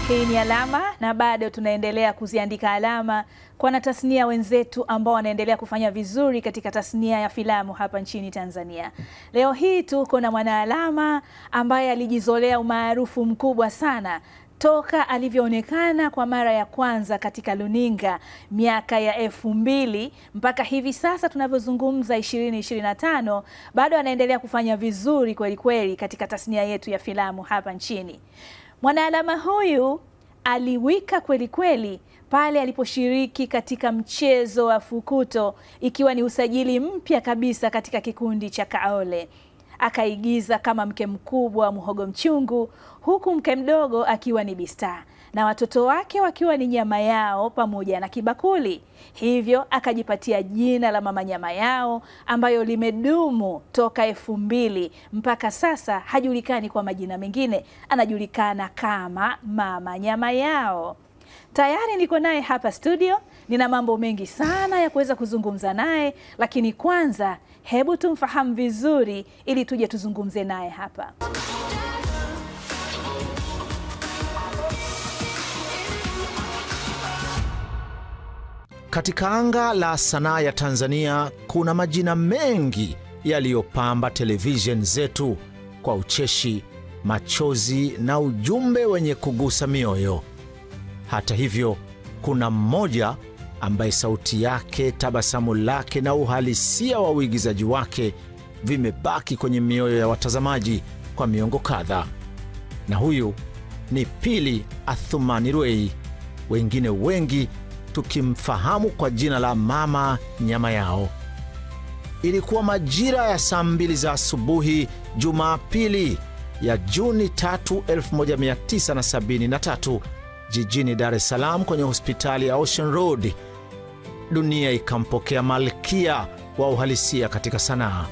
Hii ni Alama na bado tunaendelea kuziandika alama kwa wanatasnia wenzetu ambao wanaendelea kufanya vizuri katika tasnia ya filamu hapa nchini Tanzania. Leo hii tuko na mwanaalama ambaye alijizolea umaarufu mkubwa sana toka alivyoonekana kwa mara ya kwanza katika luninga miaka ya 2000 mpaka hivi sasa tunavyozungumza 2025, bado anaendelea kufanya vizuri kweli kweli katika tasnia yetu ya filamu hapa nchini. Mwanaalama huyu aliwika kweli kweli pale aliposhiriki katika mchezo wa fukuto, ikiwa ni usajili mpya kabisa katika kikundi cha Kaole. Akaigiza kama mke mkubwa wa Muhogo Mchungu, huku mke mdogo akiwa ni Bista na watoto wake wakiwa ni Nyama Yao pamoja na Kibakuli. Hivyo akajipatia jina la Mama Nyama Yao, ambayo limedumu toka 2000 mpaka sasa. Hajulikani kwa majina mengine, anajulikana kama Mama Nyama Yao. Tayari niko naye hapa studio, nina mambo mengi sana ya kuweza kuzungumza naye, lakini kwanza hebu tumfahamu vizuri ili tuje tuzungumze naye hapa. Katika anga la sanaa ya Tanzania kuna majina mengi yaliyopamba television zetu kwa ucheshi, machozi na ujumbe wenye kugusa mioyo. Hata hivyo, kuna mmoja ambaye sauti yake, tabasamu lake na uhalisia wa uigizaji wake vimebaki kwenye mioyo ya watazamaji kwa miongo kadhaa. Na huyu ni Pili Athumani Rwei, wengine wengi tukimfahamu kwa jina la Mama Nyama Yao. Ilikuwa majira ya saa 2 za asubuhi Jumapili ya Juni 3, 1973 jijini Dar es Salaam kwenye hospitali ya Ocean Road. Dunia ikampokea malkia wa uhalisia katika sanaa.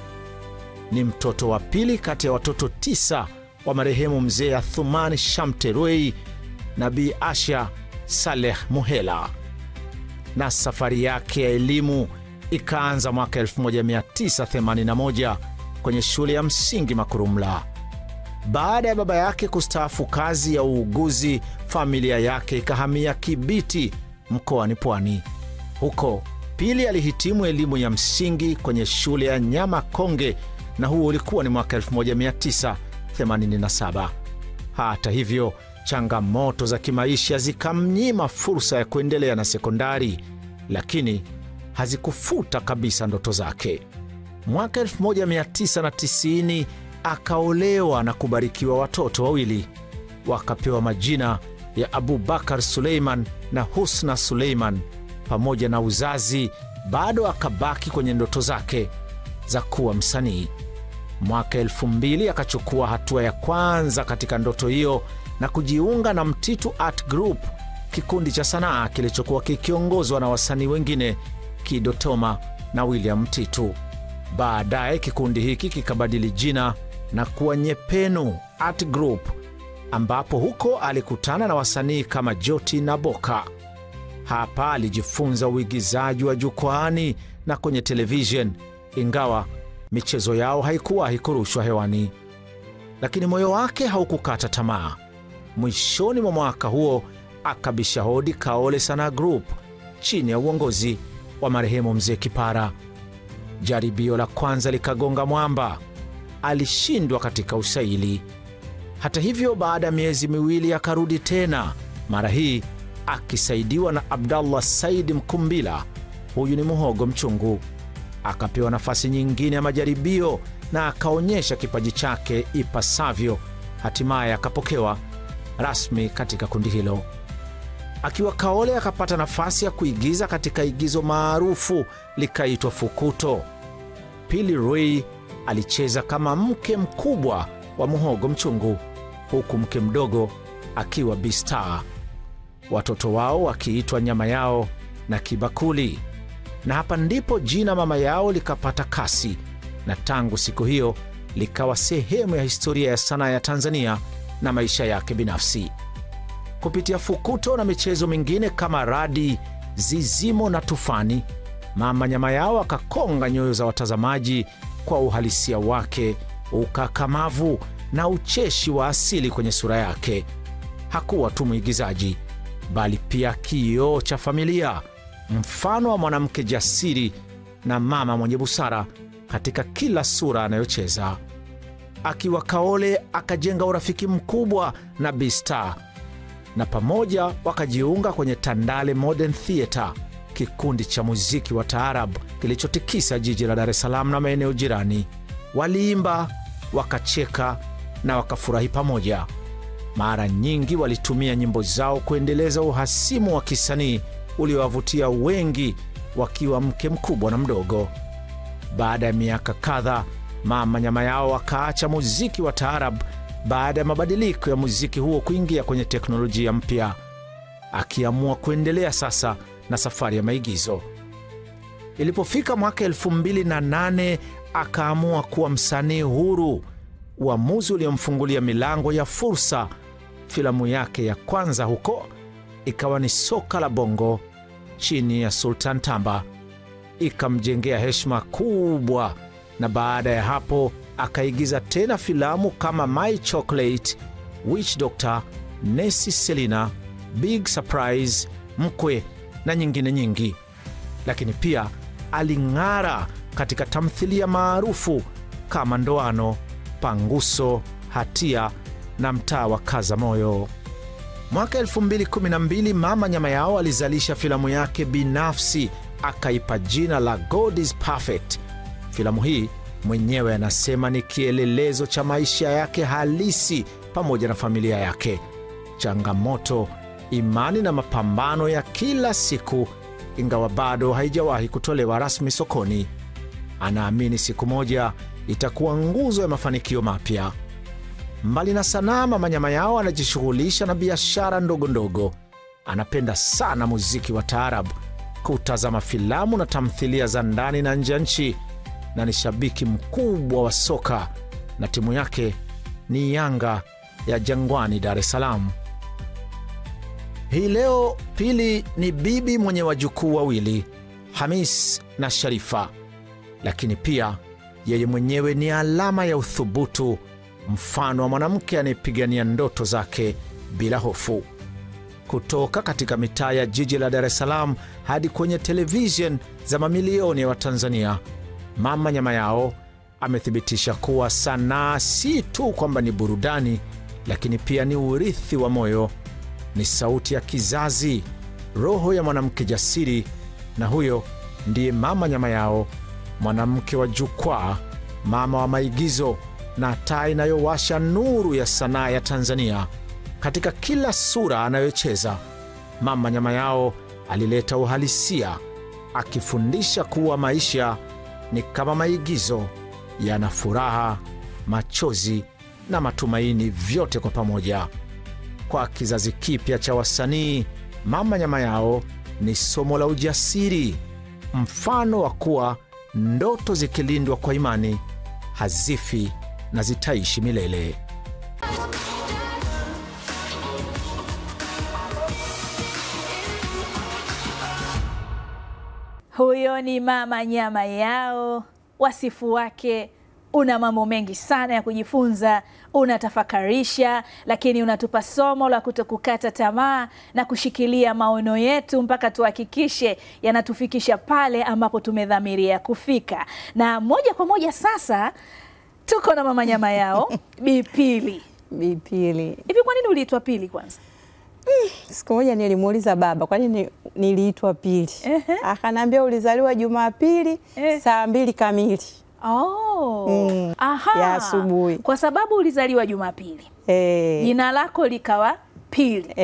Ni mtoto wa pili kati ya watoto 9 wa marehemu mzee Athumani Shamte Rwei na Bi Asha Saleh Muhela. Na safari yake ya elimu ikaanza mwaka 1981 kwenye shule ya msingi Makurumla. Baada ya baba yake kustaafu kazi ya uuguzi, familia yake ikahamia Kibiti mkoani Pwani. Huko Pili alihitimu elimu ya msingi kwenye shule ya Nyama Konge, na huo ulikuwa ni mwaka 1987. Hata hivyo, changamoto za kimaisha zikamnyima fursa ya kuendelea na sekondari, lakini hazikufuta kabisa ndoto zake. Mwaka 1990 akaolewa na kubarikiwa watoto wawili, wakapewa majina ya Abubakar Suleiman na Husna Suleiman. Pamoja na uzazi, bado akabaki kwenye ndoto zake za kuwa msanii. Mwaka 2000 akachukua hatua ya kwanza katika ndoto hiyo na kujiunga na Mtitu Art Group, kikundi cha sanaa kilichokuwa kikiongozwa na wasanii wengine Kido Toma na William Mtitu. Baadaye kikundi hiki kikabadili jina na kuwa Nyepenu Art Group, ambapo huko alikutana na wasanii kama Joti na Boka. Hapa alijifunza uigizaji wa jukwaani na kwenye television, ingawa michezo yao haikuwahi kurushwa hewani. Lakini moyo wake haukukata tamaa. Mwishoni mwa mwaka huo akabisha hodi Kaole Sanaa Group chini ya uongozi wa marehemu mzee Kipara. Jaribio la kwanza likagonga mwamba. Alishindwa katika usaili. Hata hivyo, baada ya miezi miwili akarudi tena, mara hii akisaidiwa na Abdallah Said Mkumbila, huyu ni Muhogo Mchungu. Akapewa nafasi nyingine ya majaribio na akaonyesha kipaji chake ipasavyo. Hatimaye akapokewa rasmi katika kundi hilo. Akiwa Kaole akapata nafasi ya kuigiza katika igizo maarufu likaitwa Fukuto. Pili Rwei alicheza kama mke mkubwa wa Muhogo Mchungu, huku mke mdogo akiwa Bista, watoto wao wakiitwa Nyama Yao na Kibakuli. Na hapa ndipo jina Mama Yao likapata kasi, na tangu siku hiyo likawa sehemu ya historia ya sanaa ya Tanzania na maisha yake binafsi. Kupitia Fukuto na michezo mingine kama Radi, Zizimo na Tufani, Mama Nyama Yao akakonga nyoyo za watazamaji kwa uhalisia wake, ukakamavu na ucheshi wa asili kwenye sura yake. hakuwa tu mwigizaji, bali pia kioo cha familia, mfano wa mwanamke jasiri na mama mwenye busara katika kila sura anayocheza. Akiwa Kaole akajenga urafiki mkubwa na Bi Star, na pamoja wakajiunga kwenye Tandale Modern Theatre, kikundi cha muziki wa taarab kilichotikisa jiji la Dar es Salaam na maeneo jirani. Waliimba, wakacheka na wakafurahi pamoja. Mara nyingi walitumia nyimbo zao kuendeleza uhasimu wa kisanii uliowavutia wengi, wakiwa mke mkubwa na mdogo. Baada ya miaka kadhaa, Mama Nyama Yao wakaacha muziki wa taarab baada ya mabadiliko ya muziki huo kuingia kwenye teknolojia mpya, akiamua kuendelea sasa na safari ya maigizo. Ilipofika mwaka 2008 akaamua kuwa msanii huru, uamuzi uliomfungulia milango ya fursa. Filamu yake ya kwanza huko ikawa ni Soka la Bongo chini ya Sultan Tamba, ikamjengea heshima kubwa, na baada ya hapo akaigiza tena filamu kama My Chocolate, Witch Doctor, Nesi Selina, Big Surprise, Mkwe na nyingine nyingi. Lakini pia aling'ara katika tamthilia maarufu kama Ndoano, Panguso, Hatia na Mtaa wa Kaza Moyo. Mwaka 2012 Mama Nyama Yao alizalisha filamu yake binafsi, akaipa jina la God is Perfect. Filamu hii mwenyewe anasema ni kielelezo cha maisha yake halisi pamoja na familia yake, changamoto, imani na mapambano ya kila siku, ingawa bado haijawahi kutolewa rasmi sokoni. Anaamini siku moja itakuwa nguzo ya mafanikio mapya. Mbali na sanaa, Mama Nyama Yao anajishughulisha na biashara ndogo ndogo. Anapenda sana muziki wa taarab, kutazama filamu na tamthilia za ndani na nje ya nchi, na ni shabiki mkubwa wa soka, na timu yake ni Yanga ya Jangwani, Dar es Salaam. Hii leo Pili ni bibi mwenye wajukuu wawili, Hamis na Sharifa, lakini pia yeye mwenyewe ni alama ya uthubutu, mfano wa mwanamke anayepigania ndoto zake bila hofu. Kutoka katika mitaa ya jiji la Dar es Salaam hadi kwenye television za mamilioni ya Watanzania, Mama Nyama Yao amethibitisha kuwa sanaa si tu kwamba ni burudani, lakini pia ni urithi wa moyo, ni sauti ya kizazi, roho ya mwanamke jasiri. Na huyo ndiye Mama Nyama Yao, mwanamke wa jukwaa, mama wa maigizo na taa inayowasha nuru ya sanaa ya Tanzania. Katika kila sura anayocheza, Mama Nyama Yao alileta uhalisia, akifundisha kuwa maisha ni kama maigizo, yana furaha, machozi na matumaini, vyote kwa pamoja. Kwa kizazi kipya cha wasanii, Mama Nyama Yao ni somo la ujasiri, mfano wa kuwa ndoto zikilindwa kwa imani hazifi na zitaishi milele. Huyo ni Mama Nyama Yao. Wasifu wake una mambo mengi sana ya kujifunza, unatafakarisha, lakini unatupa somo la kutokukata tamaa na kushikilia maono yetu mpaka tuhakikishe yanatufikisha pale ambapo tumedhamiria kufika. Na moja kwa moja sasa tuko na Mama Nyama Yao, Bi Pili. Bi Pili. Hivi kwa nini uliitwa Pili kwanza? Siku moja nilimuuliza baba kwa nini niliitwa Pili. Akaniambia ulizaliwa Jumapili saa 2 kamili. Oh. Aha. Ya asubuhi. Kwa sababu ulizaliwa Jumapili. Jina lako likawa Pili.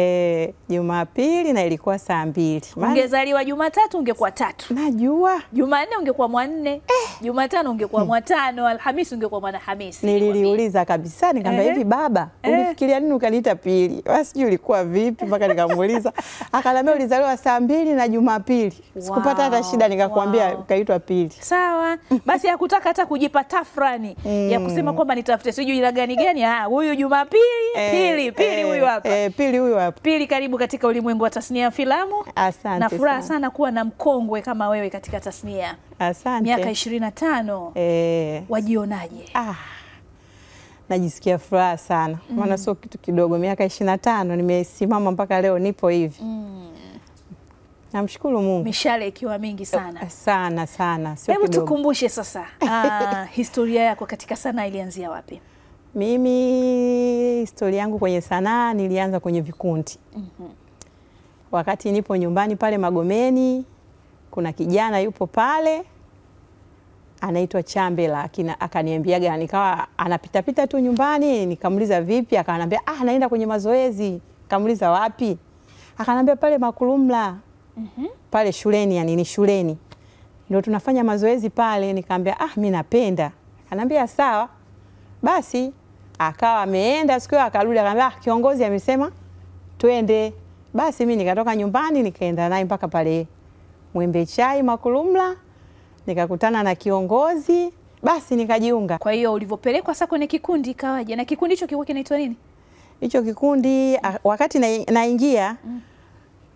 Jumapili na ilikuwa saa 2. Ungezaliwa Jumatatu ungekuwa 3. Najua. Jumanne ungekuwa Mwanne. Jumatano ungekuwa Mwatano. Alhamisi ungekuwa Mwanahamisi. Niliuliza kabisa, nikamwambia hivi baba, ulifikiria nini ukaniita Pili? Sijui ulikuwa vipi mpaka nikamuuliza. Akaniambia ulizaliwa saa 2 na Jumapili. Sikupata hata shida, nikakwambia ukaitwa Pili. Sawa. Basi hakutaka hata kujipa tafrani ya kusema kwamba nitafute sijui jina gani. Huyu Jumapili, Pili huyu hapa. Pili huyu hapa. Pili, karibu katika ulimwengu wa tasnia ya filamu. Asante. Na furaha sana kuwa na mkongwe kama wewe katika tasnia. Asante. Miaka 25. Wajionaje? najisikia furaha sana. Maana sio kitu kidogo, miaka 25 nimesimama mpaka leo nipo hivi. Namshukuru Mungu. Mishale ikiwa mingi sana. Sana sana, sio kidogo. Hebu tukumbushe sasa, historia yako katika sanaa ilianzia wapi? Mimi historia yangu kwenye sanaa nilianza kwenye vikundi. Wakati nipo nyumbani pale Magomeni, kuna kijana yupo pale anaitwa Chambela, akaniambiaga, nikawa anapita pita tu nyumbani, nikamuuliza vipi, akaniambia naenda kwenye mazoezi. Nikamuuliza wapi? Akaniambia pale Makulumla. Pale shuleni, yani ni shuleni. Ndio tunafanya mazoezi pale. Nikamwambia mimi napenda. Akaniambia sawa. Basi akawa ameenda, siku hiyo akarudi akaniambia kiongozi amesema twende. Basi mimi nikatoka nyumbani nikaenda naye mpaka pale Mwembe Chai Makulumla. Nikakutana na kiongozi, basi nikajiunga. Kwa hiyo ulivyopelekwa sasa kwenye kikundi kawaje? Na kikundi hicho kilikuwa kinaitwa nini? Hicho kikundi wakati naingia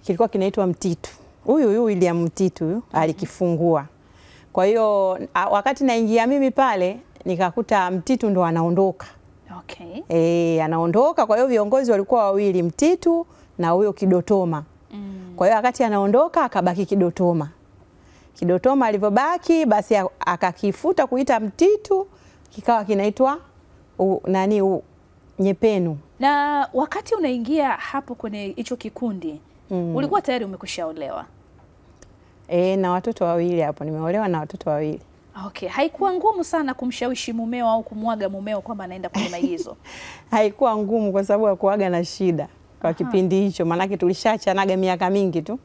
kilikuwa kinaitwa Mtitu. Huyu William Mtitu alikifungua. Kwa hiyo wakati naingia mimi pale nikakuta Mtitu ndo anaondoka. Okay. Anaondoka, kwa hiyo viongozi walikuwa wawili, Mtitu na huyo Kidotoma. Kwa hiyo wakati anaondoka akabaki Kidotoma. Kidotoma alivyobaki basi akakifuta kuita Mtitu, kikawa kinaitwa Nyepenu. Na wakati unaingia hapo kwenye hicho kikundi, ulikuwa tayari umekwishaolewa? Na watoto wawili hapo, nimeolewa na watoto wawili. Okay, haikuwa ngumu sana kumshawishi mumeo au kumwaga mumeo kwamba anaenda kwenye maigizo? Haikuwa ngumu kwa sababu ya kuaga na shida kwa kipindi hicho, maana tulishachanaga miaka mingi tu.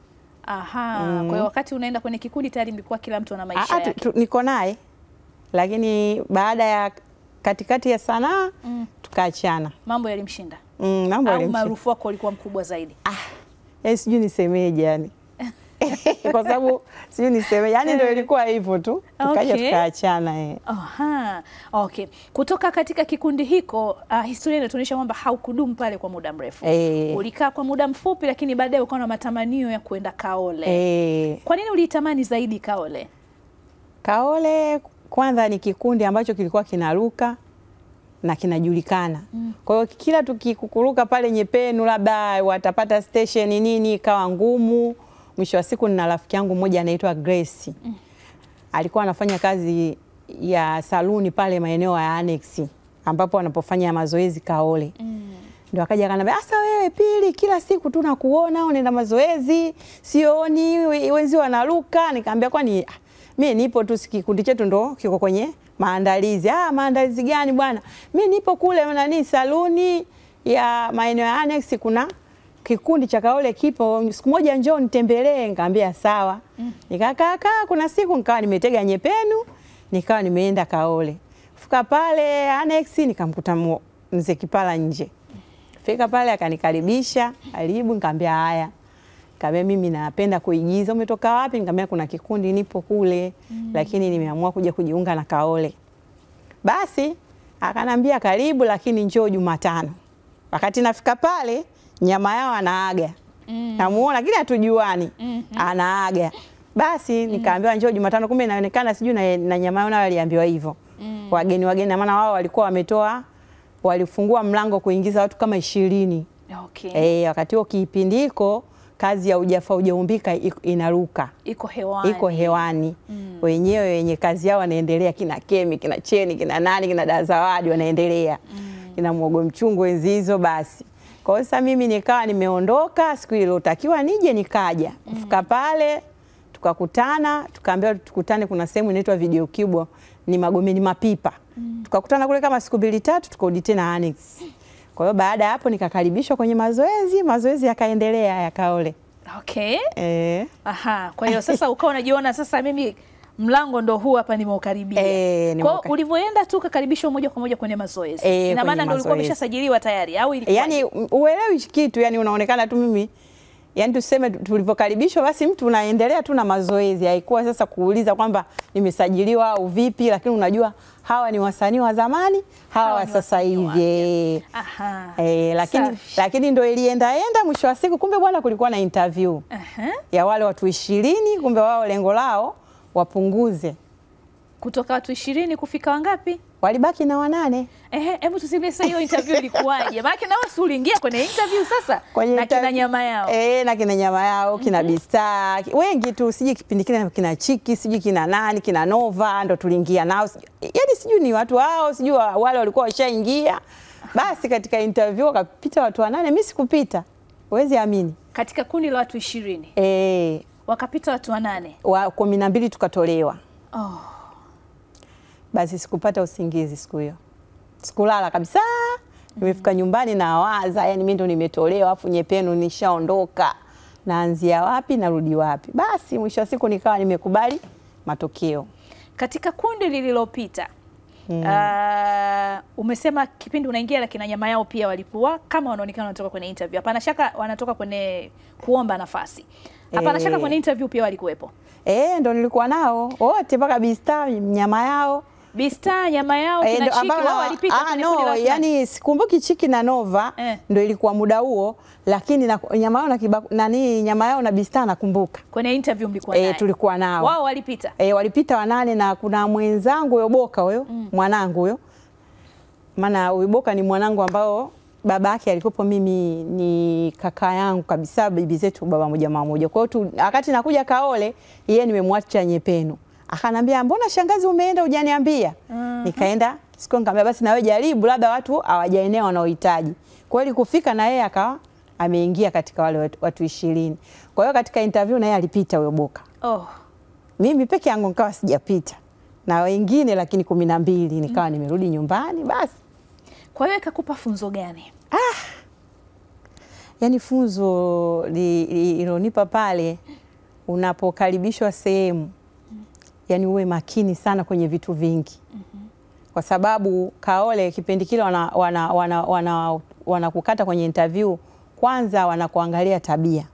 Kwa hiyo wakati unaenda kwenye kikundi tayari mlikuwa kila mtu ana maisha yake. Niko naye, lakini baada ya katikati ya sanaa tukaachana. Mambo yalimshinda? Mambo yalimshinda. Au maarufu wako ulikuwa mkubwa zaidi? Sijui nisemeje yani. Kwa sababu sijui nisemeje, yani ndio ilikuwa hivyo tu. Tukaja tukaachana. Okay. Kutoka katika kikundi hiko, historia inatuonyesha kwamba haukudumu pale kwa muda mrefu. Ulikaa kwa muda mfupi, lakini baadaye ukawa na matamanio ya kuenda Kaole. Kwa nini ulitamani zaidi Kaole? Kaole kwanza ni kikundi ambacho kilikuwa kinaruka na kinajulikana. Kwa hiyo kila tukikukuruka pale Nyepenu labda watapata station nini, ikawa ngumu. Mwisho wa siku nina rafiki yangu mmoja anaitwa Grace. Alikuwa anafanya kazi ya saluni pale maeneo ya Annex ambapo wanapofanya mazoezi Kaole. Ndio akaja akaniambia, "Asa wewe Pili, kila siku tu nakuona unaenda mazoezi, sioni wenzi wanaruka." Nikamwambia kwani mimi nipo tu, kikundi chetu ndo kiko kwenye maandalizi. Maandalizi gani bwana? Mimi nipo kule saluni ya maeneo ya Annex, kuna kikundi cha Kaole kipo, siku moja njoo nitembelee. Nikamwambia sawa. Nikakaa kuna siku nikawa nimetega Nyepenu, nikawa nimeenda Kaole. Fika pale Annex nikamkuta mzee Kipala nje. Fika pale akanikaribisha, karibu. Nikamwambia haya. Nikamwambia mimi napenda kuigiza. Umetoka wapi? Nikamwambia kuna kikundi nipo kule, lakini nimeamua kuja kujiunga na Kaole. Basi akanambia karibu, lakini njoo Jumatano. Wakati nafika pale nyama yao anaaga. Namuona lakini hatujuani. Anaaga. Basi nikaambiwa njoo Jumatano, kumbe inaonekana sijui na nyama yao waliambiwa hivyo. Wageni maana wao walikuwa walifungua mlango kuingiza watu kama 20. Okay. Wakati huo kipindiko kazi ya Ujafa Ujaumbika inaruka. Iko hewani. Wenyewe wenye kazi yao wanaendelea, kina Kemi, kina Cheni, kina nani, kina Dazawadi wanaendelea. Kina Mwogo Mchungu enzi hizo basi. Kwa hiyo sasa mimi nikawa nimeondoka, siku ile utakiwa nije nikaja. Kufika pale tukakutana, tukaambiwa tukutane kuna sehemu inaitwa Video Cube, ni Magomeni Mapipa. Tukakutana kule kama siku 2-3, tukarudi tena Annex. Kwa hiyo baada ya hapo nikakaribishwa kwenye mazoezi yakaendelea ya Kaole. Okay. Kwa hiyo sasa ukawa unajiona sasa mimi mlango ndo huu hapa nimeukaribia. Kwa ulivyoenda tu ukakaribishwa moja kwa moja kwenye mazoezi. Na maana ndio ulikuwa umeshasajiliwa tayari au ilikuwa? Yaani uelewi kitu, yani unaonekana tu mimi, yani tuseme tulivyokaribishwa basi mtu unaendelea tu na mazoezi. Haikuwa sasa kuuliza kwamba nimesajiliwa au vipi, lakini unajua hawa ni wasanii wa zamani, hawa wa sasa hivi. Lakini ndio ilienda mwisho wa siku kumbe bwana kulikuwa na interview. Ya wale watu 20, kumbe wao lengo lao wapunguze kutoka watu 20 kufika wangapi? walibaki na 8. Hebu tusimbie sasa hiyo interview ilikuwaje? Maana nao si uliingia kwenye interview sasa na kina nyama yao. Na kina nyama yao, kina Bista, wengi tu, siji kipindi kile kina Chiki, siji kina nani, kina Nova ndo tuliingia nao. Yaani sijui ni watu hao, sijui wale walikuwa washaingia. Basi katika interview wakapita watu 8, mimi sikupita. Huwezi amini. Katika kundi la watu 20. Wakapita watu 8. 12 tukatolewa. Basi sikupata usingizi siku hiyo. Sikulala kabisa. Nimefika nyumbani na waza, yani mimi ndo nimetolewa afu Nyepenu nishaondoka. Naanzia wapi narudi wapi? Basi mwisho wa siku nikawa nimekubali matokeo. Katika kundi lililopita umesema kipindi unaingia lakini nyama yao pia walikuwa kama wanaonekana wanatoka kwenye interview. Hapana shaka wanatoka kwenye kuomba nafasi. Hapana shaka kwenye interview pia walikuwepo. Ndo nilikuwa nao wote mpaka Bista nyama yao. Bista nyama yao kina Chiki wao walipita kwenye kundi la yani sikumbuki Chiki na Nova ndo ilikuwa muda huo, lakini nyama yao na nyama yao na Bista nakumbuka. Kwenye interview mlikuwa naye. Tulikuwa nao. Wao walipita. Walipita 8 na kuna mwenzangu huyo Boka huyo, mwanangu huyo. Maana huyo Boka ni mwanangu ambao babake alikopo mimi ni kaka yangu kabisa, bibi zetu baba moja mama moja. Kwa hiyo wakati nakuja Kaole, yeye nimemwacha Nyepenu. Akanambia mbona shangazi umeenda hujaniambia? Nikaenda, siku nikamwambia basi na wewe jaribu, labda watu hawajaenea wanaohitaji. Kwa hiyo kufika na yeye akawa ameingia katika wale watu 20. Kwa hiyo katika interview na yeye alipita huyo Boka. Mimi peke yangu nikawa sijapita. Na wengine lakini 12 nikawa nimerudi nyumbani basi. Kwa hiyo ikakupa funzo gani? Yaani funzo ilonipa pale unapokaribishwa sehemu. Yani uwe makini sana kwenye vitu vingi. Kwa sababu Kaole kipindi kile wanakukata kwenye interview, kwanza wanakuangalia tabia.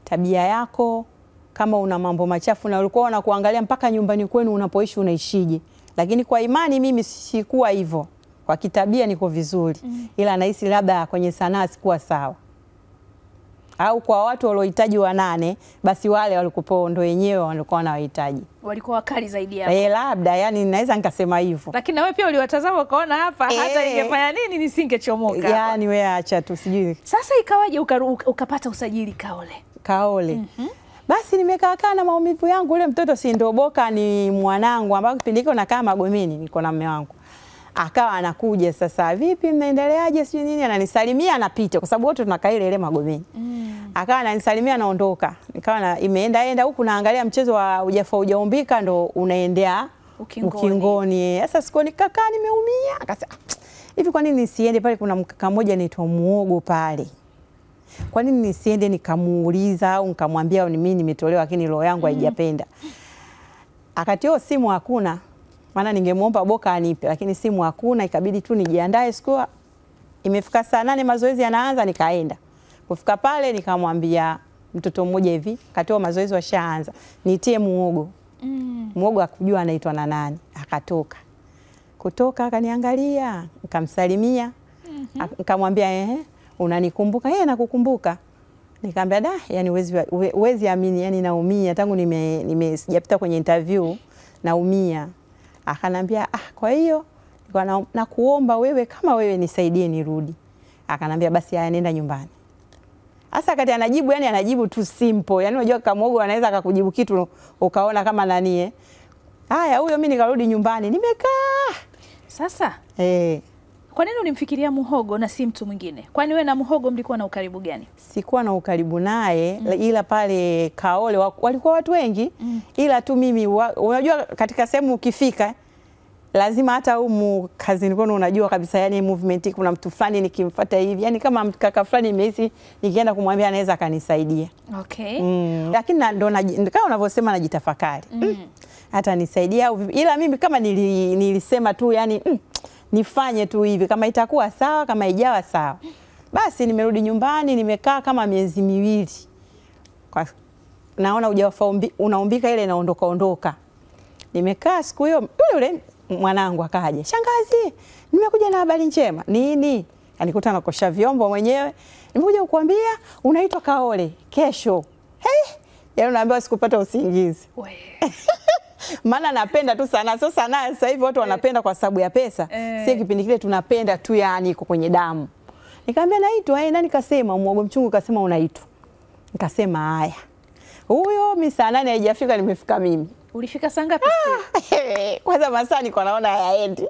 Tabia yako, kama una mambo machafu, na ulikuwa wanakuangalia mpaka nyumbani kwenu unapoishi unaishije. Lakini kwa imani mimi sikuwa hivyo. Kwa kitabia niko vizuri. Ila nahisi labda kwenye sanaa sikuwa sawa. Au kwa watu waliohitaji 8, basi wale walikuwa ndo wenyewe walikuwa wanahitaji. Walikuwa wakali zaidi yako. Labda yani naweza nikasema hivyo. Lakini na wewe pia uliwatazama ukaona hapa hata ningefanya nini nisingechomoka. Yani wewe acha tu sijui. Sasa ikawaje ukapata usajili Kaole? Basi nimekaa na maumivu yangu, ule mtoto si ndo Boka ni mwanangu ambao kipindi kile nakaa Magomeni niko na mume wangu. Akawa anakuja sasa, vipi mnaendeleaje sio nini, ananisalimia anapita kwa sababu wote tunakaa ile Magomeni. Akawa ananisalimia anaondoka. Nikawa imeenda huku naangalia mchezo wa hujaumbika ndo unaendea ukingoni. Sasa siku nikakaa nimeumia. Akasema hivi kwa nini nisiende pale, kuna mkaka mmoja anaitwa Muogo pale. Kwa nini nisiende nikamuuliza au nikamwambia mimi nimetolewa lakini roho yangu haijapenda. Akatio simu hakuna. Maana ningemuomba Boka anipe lakini simu hakuna, ikabidi tu nijiandae. Siku imefika saa 8 mazoezi yanaanza, nikaenda. Kufika pale nikamwambia mtoto mmoja hivi, katoa mazoezi washaanza, nitie Muogo. Muogo akujua anaitwa na nani. Akatoka. Kutoka akaniangalia, nikamsalimia. Nikamwambia unanikumbuka? Nakukumbuka. Nikamwambia yani uwezi amini, yani naumia tangu sijapita kwenye interview naumia. Akanambia kwa hiyo nakuomba wewe kama wewe nisaidie nirudi. Akanambia basi haya nenda nyumbani. Sasa kati anajibu yani anajibu tu simple. Yani unajua kama Muogo anaweza akakujibu kitu ukaona kama nani Haya huyo mimi nikarudi nyumbani. Nimekaa. Sasa kwa nini ulimfikiria Muhogo na si mtu mwingine? Kwani wewe na Muhogo mlikuwa na ukaribu gani? Sikuwa na ukaribu naye, ila pale Kaole walikuwa watu wengi, ila tu mimi unajua katika sehemu ukifika lazima hata kazini kwenu unajua kabisa yani movement kuna mtu fulani nikimfuata hivi, yani kama kaka fulani nimehisi nikienda kumwambia anaweza akanisaidia. Lakini ndo kama unavyosema najitafakari. Hata nisaidia ila mimi kama nilisema tu yani nifanye tu hivi, kama itakuwa sawa, kama ijawa sawa. Basi nimerudi nyumbani, nimekaa kama miezi 2. Naona ujafa unaumbika ile inaondoka. Nimekaa siku hiyo yule mwanangu akaja. Shangazi, nimekuja na habari njema. Nini? Alikuta nakosha vyombo mwenyewe. Nimekuja kukuambia unaitwa Kaole kesho. Yaani unaambiwa sikupata usingizi. Maana napenda tu sanaa. Sio sanaa sasa hivi watu wanapenda kwa sababu ya pesa. Sisi kipindi kile tunapenda tu, yani iko kwenye damu. Nikamwambia naitwa, nani kasema? Mwogo mchungu kasema unaitwa. Nikasema haya. Huyo mimi saa 8 haijafika, nimefika mimi. Ulifika saa ngapi? Kwanza masaa niko naona hayaendi.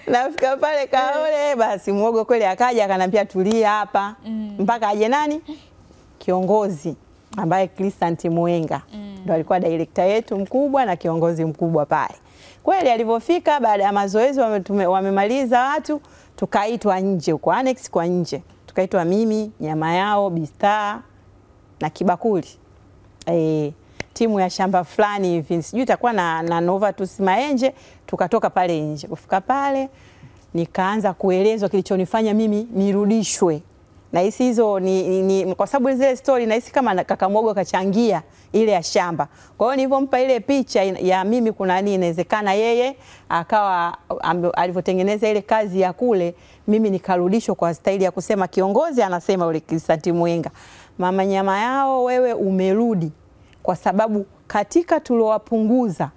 Nafika pale Kaole, basi Mwogo kweli akaja akanambia tulia hapa. Mpaka aje nani? Kiongozi ambaye Christian Mwenga. Ndio alikuwa director yetu mkubwa na kiongozi mkubwa pale. Kweli alivyofika baada ya mazoezi wamemaliza watu, tukaitwa nje huko annex kwa nje. Tukaitwa mimi, Nyama Yao, Bistar na Kibakuli. Timu ya shamba fulani hivi. Sijui itakuwa na Novatus Maenje, tukatoka pale nje. Kufika pale nikaanza kuelezwa kilichonifanya mimi nirudishwe. Na hisi hizo ni kwa sababu zile story na hisi kama kaka Mwogo kachangia ile ya shamba. Kwa hiyo nilipompa ile picha ya mimi kuna nini, inawezekana yeye akawa alivyotengeneza ile kazi ya kule, mimi nikarudishwa kwa staili ya kusema kiongozi anasema ule Christian Mwenga, Mama Nyama Yao wewe umerudi kwa sababu katika tuliowapunguza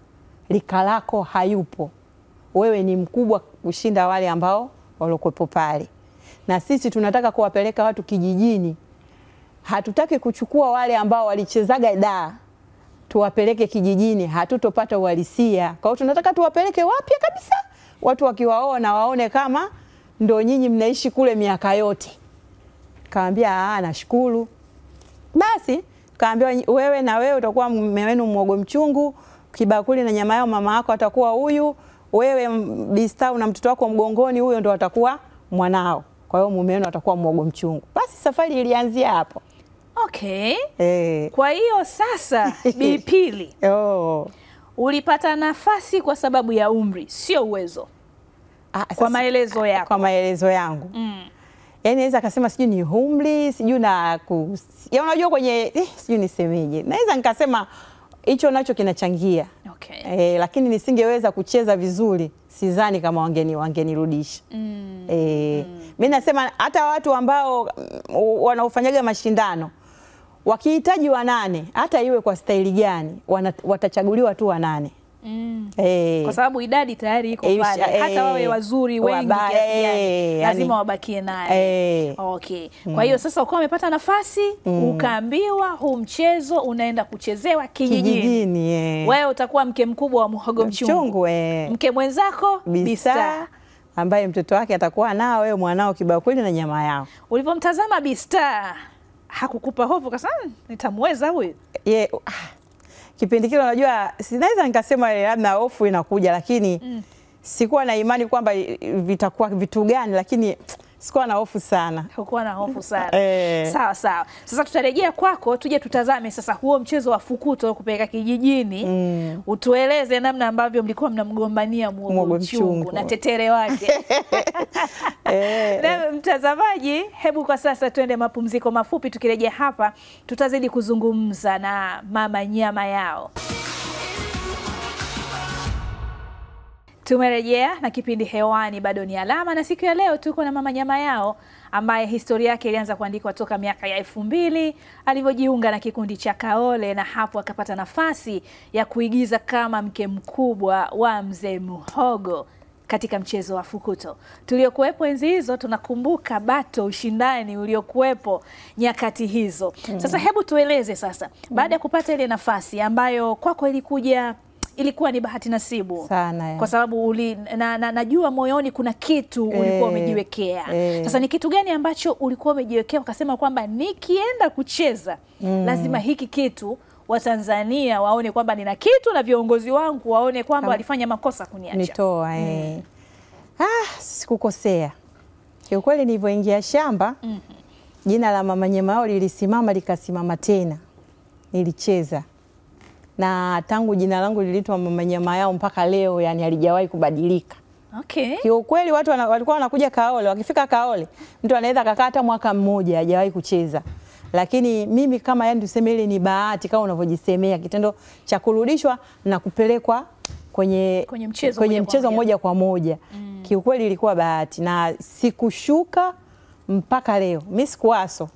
lika lako hayupo. Wewe ni mkubwa kushinda wale ambao walikuwepo pale. Na sisi tunataka kuwapeleka watu kijijini. Hatutaki kuchukua wale ambao walichezaga daa tuwapeleke kijijini, hatutopata uhalisia. Kwa hiyo tunataka tuwapeleke wapya kabisa. Watu wakiwaona waone kama ndo nyinyi mnaishi kule miaka yote. Kaambia nashukuru. Basi kaambia wewe na wewe utakuwa mume wenu Mwogo mchungu, Kibakuli na Nyama Yao mama yako atakuwa huyu, wewe Bistar na mtoto wako mgongoni huyo ndo atakuwa mwanao. Kwa hiyo mume wenu atakuwa Mwogo mchungu. Basi safari ilianzia hapo. Okay. Kwa hiyo sasa Bipili. Ulipata nafasi kwa sababu ya umri, sio uwezo. Kwa maelezo yako. Kwa maelezo yangu. Yaani naweza akasema sijui ni umri, sijui na ya unajua kwenye sijui nisemeje. Naweza nikasema hicho nacho kinachangia. Okay. Lakini nisingeweza kucheza vizuri, sidhani kama wangenirudisha. Mimi nasema hata watu ambao wanaofanyaga mashindano wakihitaji 8, hata iwe kwa staili gani, watachaguliwa tu 8. Kwa sababu idadi tayari iko pale. Hata wawe wazuri wengi kiasi gani, lazima wabakie naye. Okay. Kwa hiyo sasa ukawa umepata nafasi, ukaambiwa huu mchezo unaenda kuchezewa kijijini. Wewe utakuwa mke mkubwa wa Mwogo mchungu. Mke mwenzako Bistar ambaye mtoto wake atakuwa nao, wewe mwanao Kibakuli na Nyama Yao. Ulipomtazama Bistar hakukupa hofu kasema nitamweza huyu? Kipindi kile unajua sinaweza nikasema labda hofu inakuja, lakini sikuwa na imani kwamba vitakuwa vitu gani, lakini sikuwa na hofu sana. Hukuwa na hofu sana. Sawa sawa. Sasa tutarejea kwako, tuje tutazame sasa huo mchezo wa fukuto kupeleka kijijini. Utueleze namna ambavyo mlikuwa mnamgombania Mwogo mchungu na tetere wake. Na mtazamaji, hebu kwa sasa tuende mapumziko mafupi, tukirejea hapa tutazidi kuzungumza na Mama Nyama Yao. Tumerejea na kipindi hewani, bado ni Alama, na siku ya leo tuko na Mama Nyama Yao ambaye historia yake ilianza kuandikwa toka miaka ya 2000 alivyojiunga na kikundi cha Kaole, na hapo akapata nafasi ya kuigiza kama mke mkubwa wa Mzee Muhogo katika mchezo wa fukuto. Tuliokuwepo enzi hizo tunakumbuka bato, ushindani uliokuwepo nyakati hizo. Sasa hebu tueleze sasa, baada ya kupata ile nafasi ambayo kwako ilikuwa ni bahati nasibu sana, kwa sababu najua moyoni kuna kitu ulikuwa umejiwekea. Sasa ni kitu gani ambacho ulikuwa umejiwekea ukasema kwamba nikienda kucheza lazima hiki kitu Watanzania waone kwamba nina kitu na viongozi wangu waone kwamba walifanya makosa kuniacha? Nitoa sikukosea. Kiukweli nilivyoingia shamba, jina la Mama Nyama Yao lilisimama likasimama tena. Nilicheza. Na tangu jina langu liliitwa Mama Nyama Yao mpaka leo, yani halijawahi kubadilika. Okay. Kiukweli watu walikuwa wanakuja Kaole, wakifika Kaole mtu anaweza kukaa hata mwaka mmoja hajawahi kucheza. Lakini mimi kama yani tuseme ile ni bahati kama unavyojisemea, kitendo cha kurudishwa na kupelekwa kwenye mchezo moja kwa moja. Kiukweli ilikuwa bahati na sikushuka mpaka leo. Mimi sikuaso.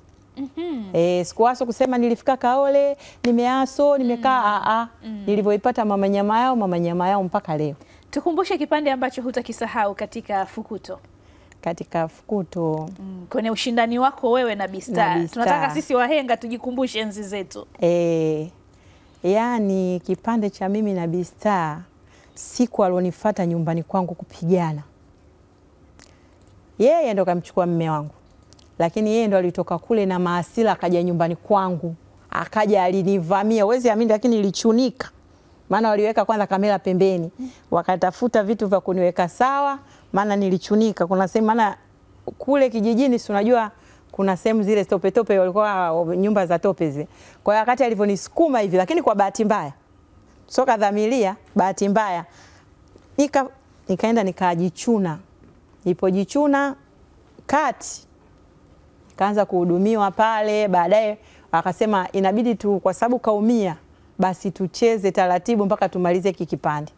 Sikuaso kusema nilifika Kaole, nimeaso, nimekaa nilivyoipata mama nyama yao mpaka leo. Tukumbushe kipande ambacho hutakisahau katika Fukuto. Katika Fukuto. Kwenye ushindani wako wewe na Bistar. Tunataka sisi wahenga tujikumbushe enzi zetu. Yani kipande cha mimi na Bistar, siku alonifuata nyumbani kwangu kupigana. Yeye ndo kamchukua mume wangu. Lakini yeye ndo alitoka kule na maasila akaja nyumbani kwangu. Akaja alinivamia. Huwezi amini lakini nilichunika. Maana waliweka kwanza kamera pembeni. Wakatafuta vitu vya kuniweka sawa, maana nilichunika. Kuna sehemu maana kule kijijini si unajua kuna sehemu zile tope walikuwa nyumba za tope zile. Kwa hiyo wakati alivyonisukuma hivi lakini kwa bahati mbaya. Soka dhamilia, bahati mbaya. Nikaenda nikajichuna. Nilipojichuna kati kaanza kuhudumiwa pale, baadaye akasema inabidi tu kwa sababu kaumia basi tucheze taratibu mpaka tumalize kipande.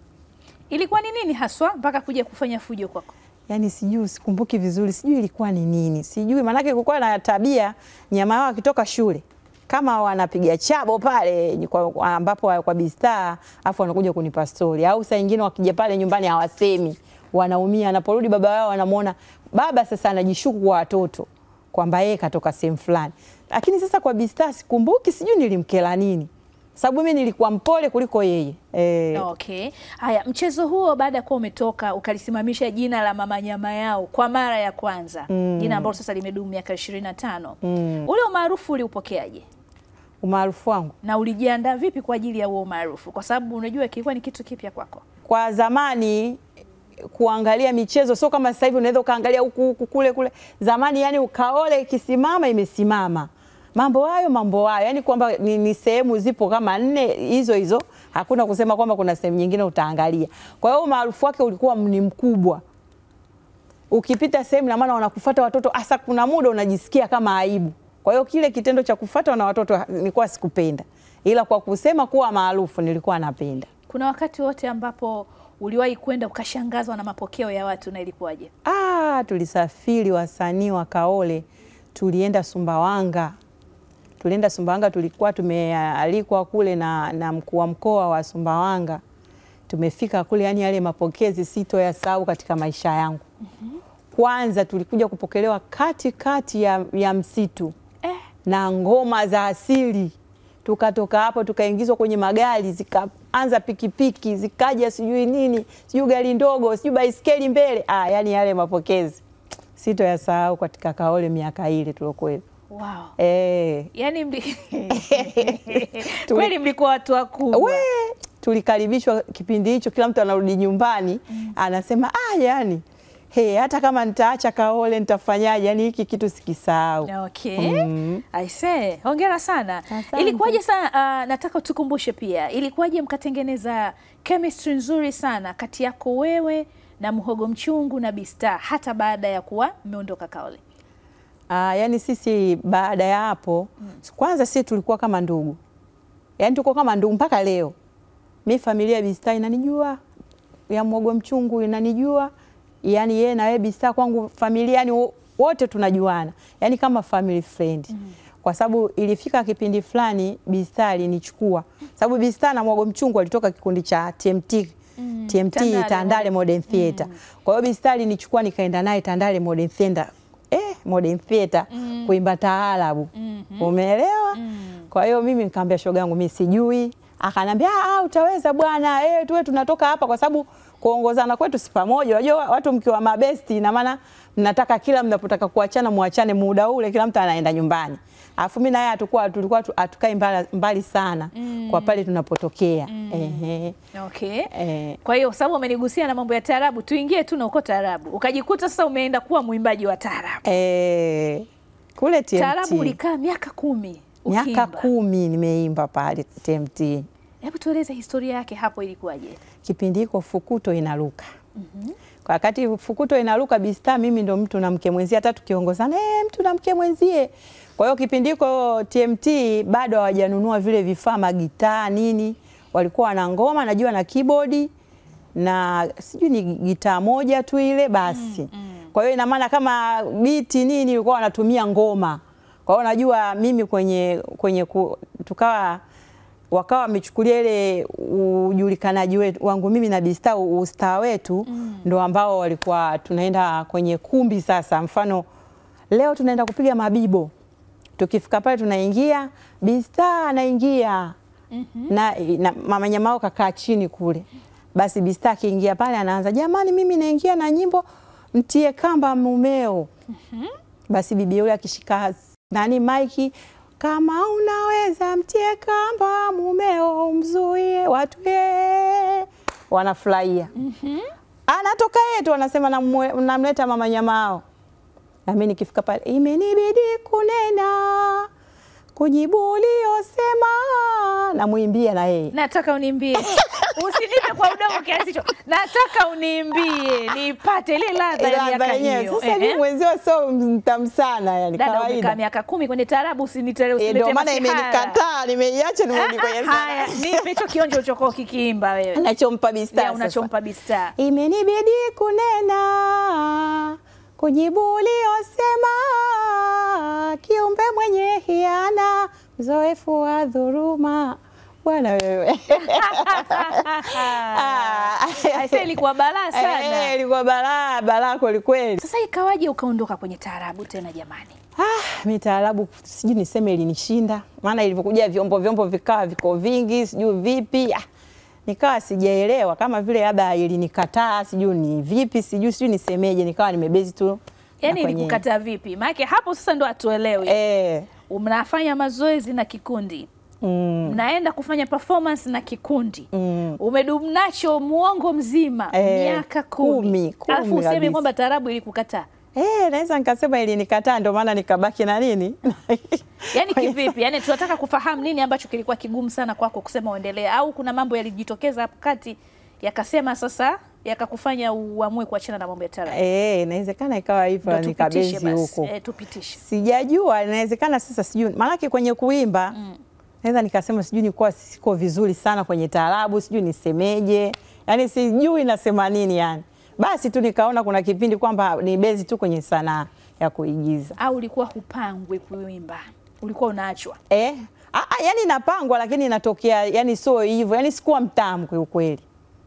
Ilikuwa ni nini haswa mpaka kuja kufanya fujo kwako? Yani sijui, sikumbuki vizuri, sijui ilikuwa ni nini. Sijui maana kulikuwa na tabia nyama wao akitoka shule kama wanapiga chabo pale ambapo kwa Bistar afu wanakuja kunipa story au saa nyingine wakija pale nyumbani hawasemi, wanaumia. Anaporudi baba wao anamuona baba sasa anajishuku kwa watoto kwamba yeye katoka sehemu fulani. Lakini sasa kwa Bistar sikumbuki, sijui nilimkela nini. Sababu mimi nilikuwa mpole kuliko yeye. Okay. Haya, mchezo huo baada ya kuwa umetoka ukalisimamisha jina la mama nyama yao kwa mara ya kwanza. Jina ambalo sasa limedumu miaka 25. Ule umaarufu uliupokeaje? Umaarufu wangu. Na ulijiandaa vipi kwa ajili ya huo umaarufu? Kwa sababu unajua kilikuwa ni kitu kipya kwako. Kwa zamani kuangalia michezo sio kama sasa hivi unaweza kaangalia huku kule. Zamani yani Kaole ikisimama imesimama. Mambo hayo yani kwamba ni sehemu zipo kama 4 hizo hakuna kusema kwamba kuna sehemu nyingine utaangalia. Kwa hiyo maarufu wake ulikuwa ni mkubwa. Ukipita sehemu na maana wanakufuata watoto, hasa kuna muda unajisikia kama aibu. Kwa hiyo kile kitendo cha kufuatwa na watoto nilikuwa sikupenda. Ila kwa kusema kuwa maarufu nilikuwa napenda. Kuna wakati wote ambapo uliwahi kwenda ukashangazwa na mapokeo ya watu na ilikuwaje? Tulisafiri wasanii wa Kaole, tulienda Sumbawanga. Tulikuwa tumealikwa kule na mkuu wa mkoa wa Sumbawanga. Tumefika kule yani yale mapokezi sitoyasahau katika maisha yangu. Kwanza tulikuja kupokelewa katikati ya msitu na ngoma za asili. Tukatoka hapo tukaingizwa kwenye magari, zikaanza pikipiki, zikaja sijui nini, sijui gari ndogo, sijui baiskeli mbele. Yani yale mapokezi sitoyasahau katika Kaole miaka ile tulokuwa. Wow. Yani kweli mlikuwa watu wakubwa. Tulikaribishwa kipindi hicho, kila mtu anarudi nyumbani anasema yani hata kama nitaacha Kaole nitafanyaje, yani hiki kitu sikisahau. Okay. I say, hongera sana. Ilikuwaje sana, nataka tukumbushe pia, ilikuwaje mkatengeneza chemistry nzuri sana kati yako wewe na Muhogo Mchungu na Bistar hata baada ya kuwa mmeondoka Kaole? Yani sisi baada ya hapo kwanza sisi tulikuwa kama ndugu. Yani tuko kama ndugu mpaka leo. Mimi familia ya Bistar inanijua, ya Muhogo Mchungu inanijua. Yani yeye na wewe Bistar kwangu familia yani wote tunajuana. Yani kama family friend. Kwa sababu ilifika kipindi fulani Bistar alinichukua. Sababu Bistar na Muhogo Mchungu walitoka kikundi cha TMT. Tandale Modern Theater. Kwa hiyo Bistar alinichukua nikaenda naye Tandale Modern Theater. Modern Theater kuimba taarabu. Umeelewa? Kwa hiyo mimi nikamwambia shoga yangu mimi sijui. Akanambia utaweza bwana, tuwe tunatoka hapa kwa sababu kuongozana kwetu si pamoja. Unajua watu mkiwa mabesti na maana mnataka kila mnapotaka kuachana muachane muda ule, kila mtu anaenda nyumbani. Alafu mimi na yeye tulikuwa hatukai mbali sana kwa pale tunapotokea. Okay. Kwa hiyo sababu umenigusia na mambo ya taarabu, tuingie tu na uko taarabu. Ukajikuta sasa umeenda kuwa mwimbaji wa taarabu. Kule TMT. Taarabu ulikaa miaka 10. Miaka 10 nimeimba pale TMT. Hebu tueleze historia yake hapo ilikuwaje? Kipindi hiko Fukuto inaruka. Kwa wakati Fukuto inaruka Bistar mimi ndo mtu na mke mwenzie, hata tukiongozana mtu na mke mwenzie. Kwa hiyo kipindi hiko TMT bado hawajanunua vile vifaa magitaa nini. Walikuwa na ngoma najua na keyboard na sijui ni gitaa moja tu ile basi. Kwa hiyo ina maana kama biti nini walikuwa wanatumia ngoma. Kwa hiyo najua mimi wakawa wamechukulia ile ujulikanaji wangu mimi na Bista, ustaa wetu ndo ambao walikuwa tunaenda kwenye kumbi. Sasa mfano leo tunaenda kupiga mabibo, tukifika pale tunaingia, Bista anaingia na mama Nyamao kakaa chini kule. Basi Bista akiingia pale anaanza, jamani mimi naingia na nyimbo mtie kamba mumeo. Basi bibi yule akishika maiki, kama unaweza mtie kamba mumeo mzuie watu wanafurahia. Anatoka yetu anasema namleta mama Nyamao. Na mimi nikifika pale, imenibidi kunena kujibu uliosema, namuimbia na yeye. Nataka uniimbie. Usinipe kwa udogo kiasi hicho. Nataka uniimbie nipate ile ladha ya miaka hiyo. Sasa hivi mwenzio sio mtamu sana yani kawaida. Dada umekaa miaka 10 kwenye taarabu, usinilete ndio maana imenikataa, nimeiacha nirudi kwenye sana. Haya, nipe hicho kionjo choko kikiimba wewe. Unachompa Bista sasa. Unachompa Bista. Imenibidi kunena kujibu uliosema, kiumbe mwenye hiana, mzoefu wa dhuluma. Bwana wewe. Aisee, ilikuwa balaa sana. Ilikuwa balaa kweli kweli. Sasa ikawaje ukaondoka kwenye taarabu tena jamani? Mimi taarabu sijui niseme ilinishinda. Maana ilivyokuja vyombo vikawa viko vingi, sijui vipi. Nikawa sijaelewa, kama vile labda ilinikataa, sijui ni vipi, sijui nisemeje, nikawa nimebezi tu. Yaani ilikukataa vipi? Maana hapo sasa ndo atuelewe. Mnafanya mazoezi na kikundi. Mnaenda kufanya performance na kikundi. Umedumu nacho muongo mzima, miaka 10. Alafu useme kwamba taarabu ilikukataa. Naweza nikasema ilinikataa, ndio maana nikabaki na nini? Yaani kivipi? Yaani tunataka kufahamu nini ambacho kilikuwa kigumu sana kwako kusema uendelee, au kuna mambo yalijitokeza hapo kati yakasema sasa yakakufanya uamue kuachana na mambo ya taarabu? Inawezekana ikawa hivyo, nikabezi huko. Tupitishe. Sijajua, inawezekana sasa sijui. Maana kwenye kuimba naweza nikasema sijui nilikuwa siko vizuri sana kwenye taarabu, sijui nisemeje. Yaani sijui nasema nini yani. Basi tu nikaona kuna kipindi kwamba ni bezi tu kwenye sanaa ya kuigiza. Au ulikuwa hupangwi kuimba? Ulikuwa unaachwa? Yani napangwa lakini inatokea yani sio hivyo. Yani sikuwa mtamu kwa ukweli.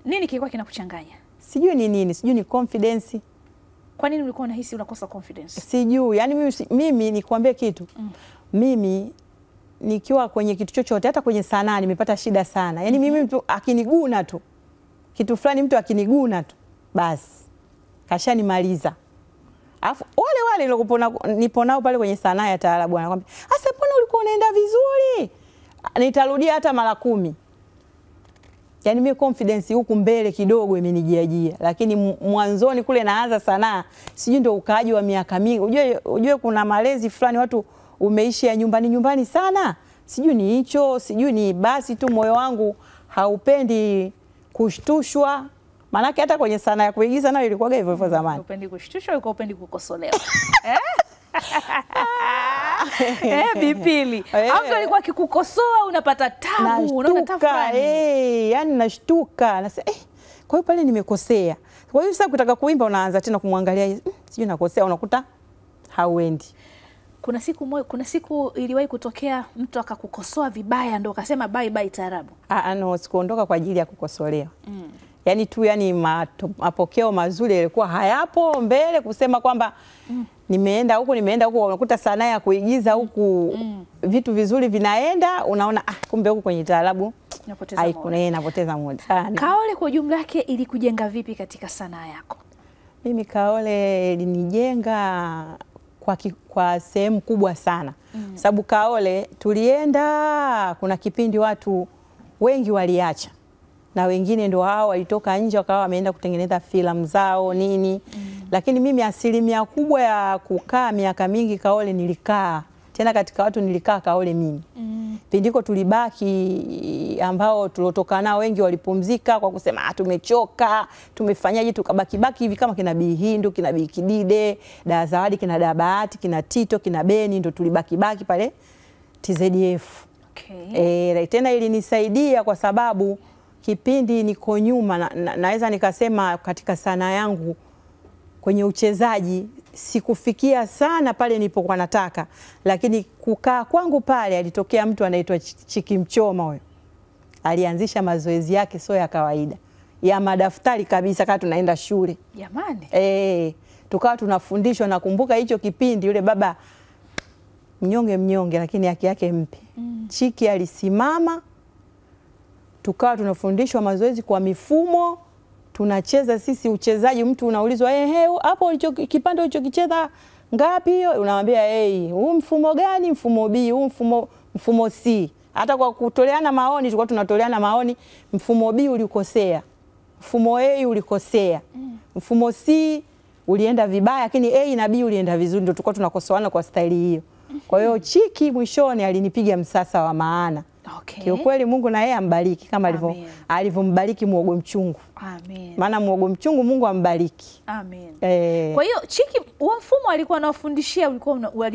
Nini kilikuwa kinakuchanganya? Sijui ni nini, sijui ni confidence. Kwa nini ulikuwa unahisi unakosa confidence? Sijui. Yani mimi nikwambie kitu. Mimi nikiwa kwenye kitu chochote, hata kwenye sanaa nimepata shida sana. Yani mimi mtu akiniguna tu, kitu fulani mtu akiniguna tu, basi kashanimaliza. Alafu wale nipo nao pale kwenye sanaa ya taarabu anakuambia, "Asa mbona ulikuwa unaenda vizuri?" Nitarudia hata mara 10. Yaani mimi confidence huku mbele kidogo imenijiajia, lakini mwanzoni kule naanza sanaa, sijui ndio ukaaji wa miaka mingi. Ujue kuna malezi fulani watu umeishi ya nyumbani sana. Sijui ni hicho, sijui ni basi tu moyo wangu haupendi kushtushwa. Manake hata kwenye sanaa ya kuigiza nayo ilikuwa hivyo hivyo zamani. Upendi kushtushwa, ulikuwa upendi kukosolewa. Bipili. Hapo alikuwa akikukosoa unapata tabu, unaona tafrani. Yani nashtuka, nasema kwa hiyo pale nimekosea. Kwa hiyo sasa kutaka kuimba unaanza tena kumwangalia, sijui nakosea, unakuta hauendi. Kuna siku iliwahi kutokea mtu akakukosoa vibaya ndio ukasema bye bye taarabu? No, sikuondoka kwa ajili ya kukosolewa. Yani tu mapokeo mazuri yalikuwa hayapo mbele kusema kwamba nimeenda huku unakuta sanaa ya kuigiza huku vitu vizuri vinaenda, unaona kumbe huku kwenye taarabu napoteza muda sana. Kaole kwa jumla yake ilikujenga vipi katika sanaa yako? Mimi Kaole ilinijenga kwa sehemu kubwa sana. Sababu Kaole tulienda, kuna kipindi watu wengi waliacha. Na wengine ndio hao walitoka nje wakawa wameenda kutengeneza filamu zao nini. Lakini mimi asilimia kubwa ya kukaa miaka mingi Kaole nilikaa. Tena katika watu nilikaa Kaole mimi. Pindiko tulibaki ambao tulotoka nao wengi walipumzika kwa kusema tumechoka, tumefanyaje, tukabaki hivi kama kina Bi Hindu, kina Bi Kidide, Da Zawadi, kina Da Bahati, kina Tito, kina Beni, ndio tulibaki pale TZF. Tena ilinisaidia kwa sababu kipindi niko nyuma naweza nikasema katika sanaa yangu kwenye uchezaji sikufikia sana pale nilipokuwa nataka, lakini kukaa kwangu pale alitokea mtu anaitwa Chiki Mchoma. Huyo alianzisha mazoezi yake sio ya kawaida, ya madaftari kabisa, kama tunaenda shule jamani. Tukawa tunafundishwa. Nakumbuka hicho kipindi yule baba mnyonge lakini haki yake mpe. Chiki alisimama, tukawa tunafundishwa mazoezi kwa mifumo, tunacheza sisi uchezaji. Mtu unaulizwa hapo kipande ulichokicheza ngapi hiyo, unamwambia huu mfumo gani? Mfumo B, huu mfumo C. Hata kwa kutoleana maoni tulikuwa tunatoleana maoni, mfumo B ulikosea, mfumo A ulikosea, mfumo C ulienda vibaya, lakini A na B ulienda vizuri. Ndio tulikuwa tunakosoana kwa staili hiyo. Kwa hiyo Chiki mwishoni alinipiga msasa wa maana. Kiukweli Mungu na yeye ambariki kama alivyombariki muogo mchungu. Amen. Maana muogo mchungu Mungu ambariki. Amen. Kwa hiyo Chiki, huo mfumo alikuwa anawafundishia,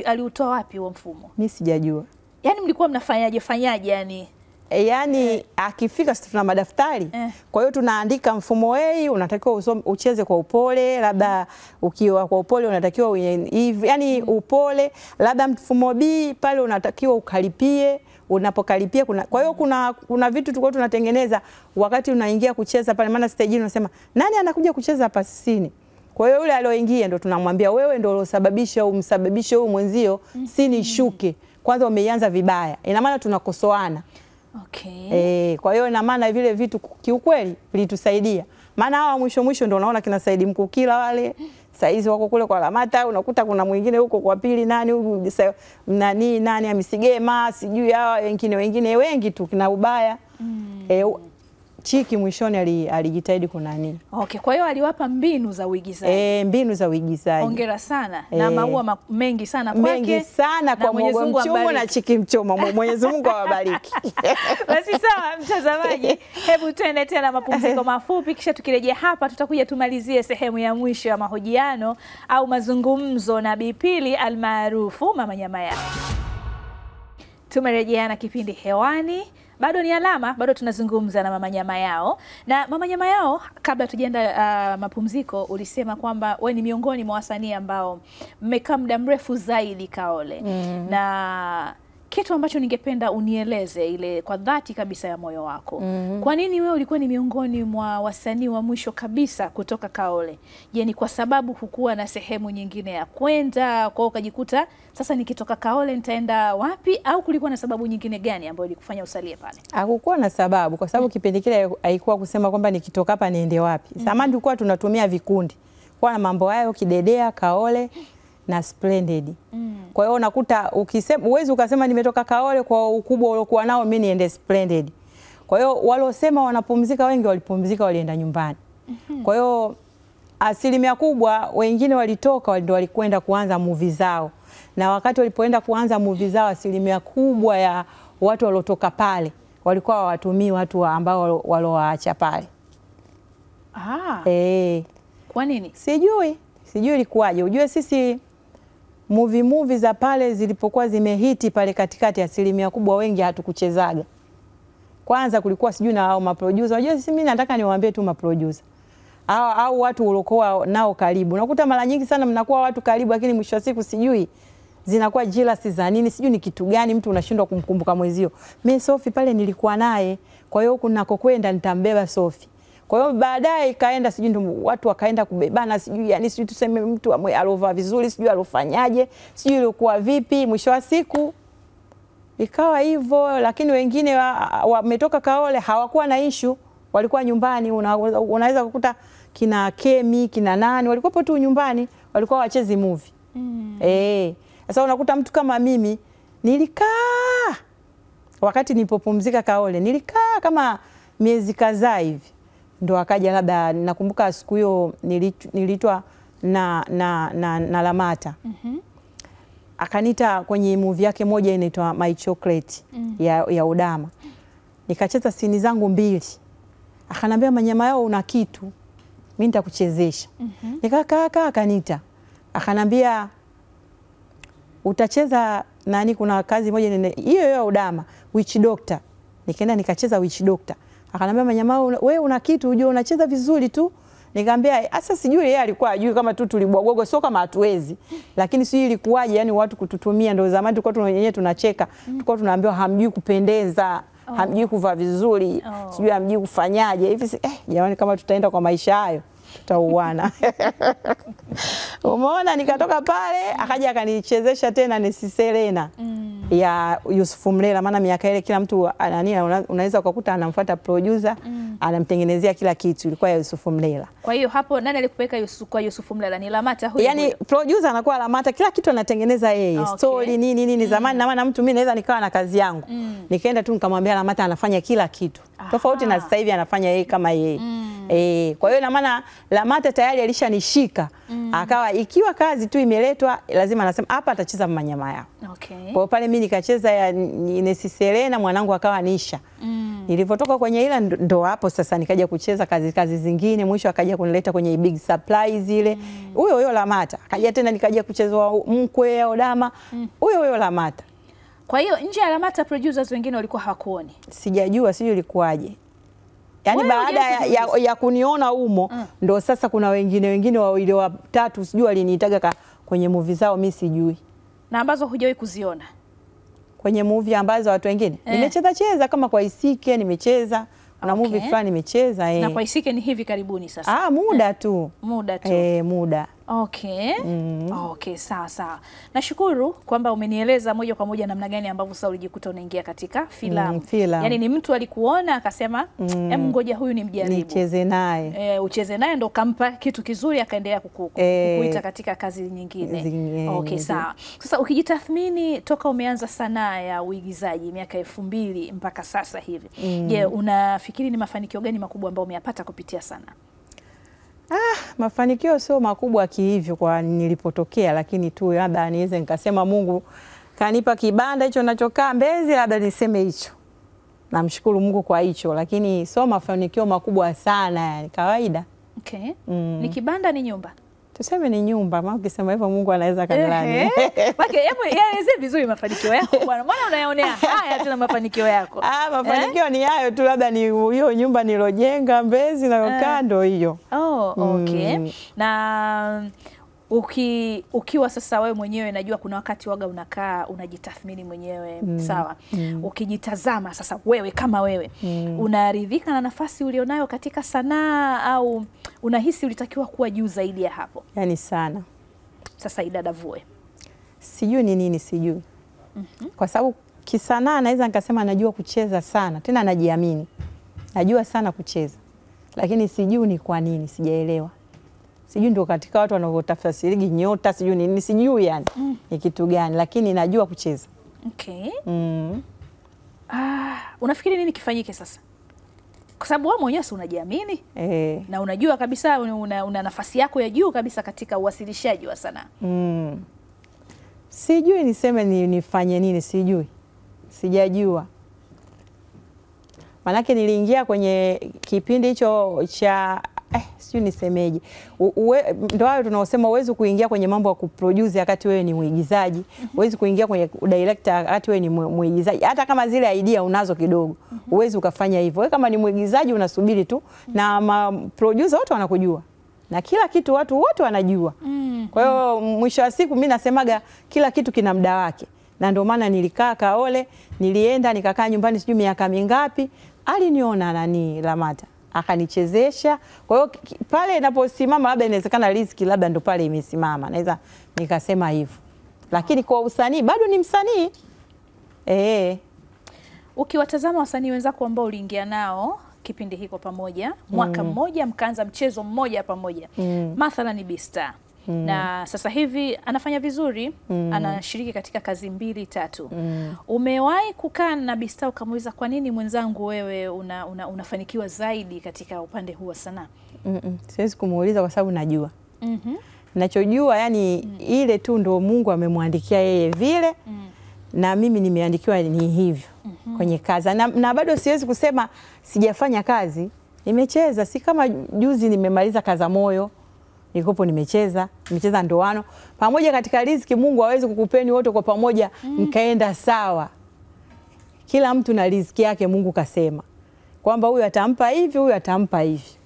aliutoa wapi huo mfumo? Mimi sijajua. Yaani mlikuwa mnafanyaje yani? Yaani akifika sisi tuna madaftari. Kwa hiyo tunaandika mfumo A unatakiwa ucheze kwa upole, labda ukiwa kwa upole unatakiwa hivi, yani upole. Labda mfumo B pale unatakiwa ukalipie, unapokalipia kwa hiyo kuna vitu tulikuwa tunatengeneza wakati unaingia kucheza pale, maana stage unasema nani anakuja kucheza hapa sini. Kwa hiyo yule alioingia ndo tunamwambia wewe ndo ulosababisha au msababishe huyu mwenzio sini shuke. Kwanza umeanza vibaya. Ina maana tunakosoana. Kwa hiyo ina maana vile vitu kiukweli vilitusaidia. Maana hawa mwisho ndo unaona kina Saidi Mkukila wale saizi wako kule kwa Lamata, unakuta kuna mwingine huko kwa pili nani Amisigema, sijui hawa wengine wengi tu kina Ubaya. Chiki mwishoni alijitahidi kuna nini. Kwa hiyo aliwapa mbinu za uigizaji. Mbinu za uigizaji. Hongera sana. Na maua mengi sana kwake. Mengi sana kwa muogo mchungu na Chiki Mchoma. Mwenyezi Mungu awabariki. Basi sawa mtazamaji, hebu tuende tena mapumziko mafupi, kisha tukirejea hapa tutakuja tumalizie sehemu ya mwisho ya mahojiano au mazungumzo na Bi Pili almaarufu Mama Nyamaya. Tumerejea na kipindi hewani. Bado ni Alama, bado tunazungumza na Mama Nyamayao. Na Mama Nyamayao, kabla tujaenda mapumziko, ulisema kwamba wewe ni miongoni mwa wasanii ambao mmekaa muda mrefu zaidi Kaole. Na kitu ambacho ningependa unieleze ile kwa dhati kabisa ya moyo wako. Kwa nini wewe ulikuwa ni miongoni mwa wasanii wa mwisho kabisa kutoka Kaole? Je, ni kwa sababu hukuwa na sehemu nyingine ya kwenda, kwa ukajikuta sasa nikitoka Kaole nitaenda wapi, au kulikuwa na sababu nyingine gani ambayo ilikufanya usalie pale? Hakukuwa na sababu, kwa sababu kipindi kile haikuwa kusema kwamba nikitoka hapa niende wapi. Zamani tulikuwa tunatumia vikundi. Kwa na mambo hayo Kidedea, Kaole na Splendid. Kwa hiyo unakuta uwezi ukasema nimetoka Kaole kwa ukubwa uliokuwa nao mimi niende Splendid. Kwa hiyo walosema wanapumzika wengi walipumzika walienda nyumbani. Kwa hiyo asilimia kubwa wengine walitoka ndio walikwenda kuanza movie zao. Na wakati walipoenda kuanza movie zao, asilimia kubwa ya watu waliotoka pale walikuwa hawatumii watu ambao walowaacha pale. Kwa nini? Sijui ilikuwaje. Ujue sisi movie za pale zilipokuwa zimehiti pale katikati, asilimia kubwa wengi hatukuchezaga. Kwanza kulikuwa sijui na hao maproducer. Unajua sisi, mimi nataka niwaambie tu maproducer au watu waliokuwa nao karibu. Unakuta mara nyingi sana mnakuwa watu karibu, lakini mwisho wa siku sijui zinakuwa jealousy za nini, sijui ni kitu gani, mtu unashindwa kumkumbuka mwezio. Mimi Sophie pale nilikuwa naye, kwa hiyo kunakokwenda nitambeba Sophie. Kwa hiyo baadaye ikaenda sijui ndio watu wakaenda kubebana, sijui yani sijui tuseme mtu alovaa vizuri, sijui alofanyaje, sijui ilikuwa vipi. Mwisho wa siku ikawa hivyo, lakini wengine wametoka Kaole hawakuwa na issue, walikuwa nyumbani. Unaweza kukuta kina Kemi, kina nani walikuwa tu nyumbani, walikuwa wachezi movie. Sasa unakuta mtu kama mimi nilikaa, wakati nilipopumzika Kaole nilikaa kama miezi kadhaa hivi, ndo akaja, labda nakumbuka siku hiyo nilitwa na Lamata. Akanita kwenye movie yake moja inaitwa My Chocolate ya Udama. Nikacheza sini zangu 2. Akanambia Manyamayao una kitu, mimi nitakuchezesha. Nikakaa akanita. Akanambia utacheza nani, kuna kazi moja hiyo ya Udama, Witch Doctor. Nikaenda nikacheza Witch Doctor. Akanambia Manyamayao wewe una kitu, unajua unacheza vizuri tu Nikamwambia sasa sijui yeye alikuwa ajui kama tu tulibwagogo sio kama hatuwezi. Lakini sijui ilikuwaje yani watu kututumia ndio zamani tulikuwa wenyewe tunacheka. Tulikuwa tunaambiwa hamjui kupendeza, hamjui kuvaa vizuri, sijui hamjui kufanyaje. Hivi jamani kama tutaenda kwa maisha hayo tutauana. Umeona nikatoka pale akaja akanichezesha tena Nesi Serena ya Yusufu Mlela, maana miaka ile kila mtu unaweza kukuta anamfuata producer anamtengenezea kila kitu, ilikuwa ya Yusufu Mlela. Kwa hiyo hapo nani alikupeka kwa Yusufu Mlela? Ni Lamata huyo? Yani producer anakuwa Lamata, kila kitu anatengeneza yeye. Story nini zamani na maana mtu mimi naweza nikawa na kazi yangu. Nikaenda tu nikamwambia Lamata anafanya kila kitu. Tofauti na sasa hivi anafanya yeye kama yeye. Kwa hiyo na maana Lamata tayari alishanishika. Akawa ikiwa kazi tu imeletwa lazima anasema hapa atacheza Manyama Yao. Kwa hiyo pale mimi nikacheza ya Nesi Serena, mwanangu akawa Nisha. Nilipotoka kwenye ila ndo hapo sasa nikaja kucheza kazi zingine, mwisho akaja kunileta kwenye Big Surprise ile. Huyo Lamata. Akaja tena nikaja kuchezwa Mkwe au Dama. Huyo Lamata. Kwa hiyo nje ya Lamata producers wengine walikuwa hawakuoni? Sijajua sijui ilikuwaje. Yaani baada ya kuniona umo ndo sasa kuna wengine wawili watatu sijui waliniitaga kwenye movie zao mimi sijui. Na ambazo hujawahi kuziona? Kwenye movie ambazo watu wengine nimecheza kama kwa Isike nimecheza na movie fulani nimecheza Na kwa Isike ni hivi karibuni sasa? Muda tu. Muda. Okay, sawa. Nashukuru kwamba umenieleza moja kwa moja namna gani ambavyo sasa ulijikuta unaingia katika filamu. Yaani ni mtu alikuona akasema ngoja huyu ni mjaribu. Nicheze naye. Ucheze naye ndo kampa kitu kizuri akaendelea kukuita katika kazi nyingine. Okay, sawa. Sasa ukijitathmini toka umeanza sanaa ya uigizaji miaka 2000 mpaka sasa hivi. Je, unafikiri ni mafanikio gani makubwa ambayo umeyapata kupitia sanaa? Mafanikio sio makubwa kihivyo kwa nilipotokea, lakini tu labda niweze nikasema Mungu kanipa kibanda hicho ninachokaa Mbezi, labda niseme hicho. Namshukuru Mungu kwa hicho, lakini sio mafanikio makubwa sana, yani kawaida. Ni kibanda ni nyumba? Tuseme ni nyumba, maana ukisema hivyo Mungu anaweza kanilani. Hebu yaeleze vizuri mafanikio yako bwana. Mbona unayaonea haya tena mafanikio yako? Mafanikio ni hayo tu, labda ni hiyo nyumba nilojenga Mbezi na kando hiyo. Na ukiwa sasa wewe mwenyewe, najua kuna wakati waga unakaa unajitathmini mwenyewe, sawa? Ukijitazama sasa wewe kama wewe, unaridhika na nafasi ulionayo katika sanaa au unahisi ulitakiwa kuwa juu zaidi ya hapo? Yani sana. Sasa idadavue. Sijui ni nini sijui. Kwa sababu kisanaa naweza nikasema najua kucheza sana, tena najiamini. Najua sana kucheza. Lakini sijui ni kwa nini, sijaelewa. Sijui ndio katika watu wanaotafsiri nyota, sijui nini, sijui yani ni kitu gani, lakini najua kucheza. Unafikiri nini kifanyike sasa? Kwa sababu wewe mwenyewe unajiamini na unajua kabisa una nafasi yako ya juu kabisa katika uwasilishaji wa sanaa. Sijui niseme nifanye nini, sijui. Sijajua. Manake niliingia kwenye kipindi hicho cha sijui nisemeje. Ndio hayo tunaosema uwezi kuingia kwenye mambo ya kuproduce wakati wewe ni muigizaji. Uwezi kuingia kwenye director wakati wewe ni muigizaji. Hata kama zile idea unazo kidogo, uwezi ukafanya hivyo. Wewe kama ni muigizaji unasubiri tu na producer wote wanakujua. Na kila kitu watu wote wanajua. Kwa hiyo mwisho wa siku mimi nasemaga kila kitu kina muda wake. Na ndio maana nilikaa Kaole, nilienda nikakaa nyumbani sijui miaka mingapi, aliniona nani Lamata. Akanichezesha. Kwa hiyo pale inaposimama labda inawezekana riziki labda ndo pale imesimama. Naweza nikasema hivyo. Lakini kwa usanii bado ni msanii. Ukiwatazama wasanii wenzako ambao uliingia nao kipindi hiko pamoja, mwaka mmoja mkaanza mchezo mmoja pamoja. Mathalan Bista. Na sasa hivi anafanya vizuri, anashiriki katika kazi 2-3. Umewahi kukaa na Bista ukamuuliza kwa nini mwenzangu wewe unafanikiwa zaidi katika upande huu wa sanaa? Siwezi kumuuliza kwa sababu najua. Ninachojua yani ile tu ndo Mungu amemwandikia yeye vile. Na mimi nimeandikiwa ni hivyo kwenye kazi. Na bado siwezi kusema sijafanya kazi. Nimecheza, si kama juzi nimemaliza Kaza Moyo. Nilikopo nimecheza ndoano. Pamoja katika riziki Mungu hawezi kukupeni wote kwa pamoja mkaenda sawa. Kila mtu na riziki yake Mungu kasema. Kwamba huyu atampa hivi, huyu atampa hivi.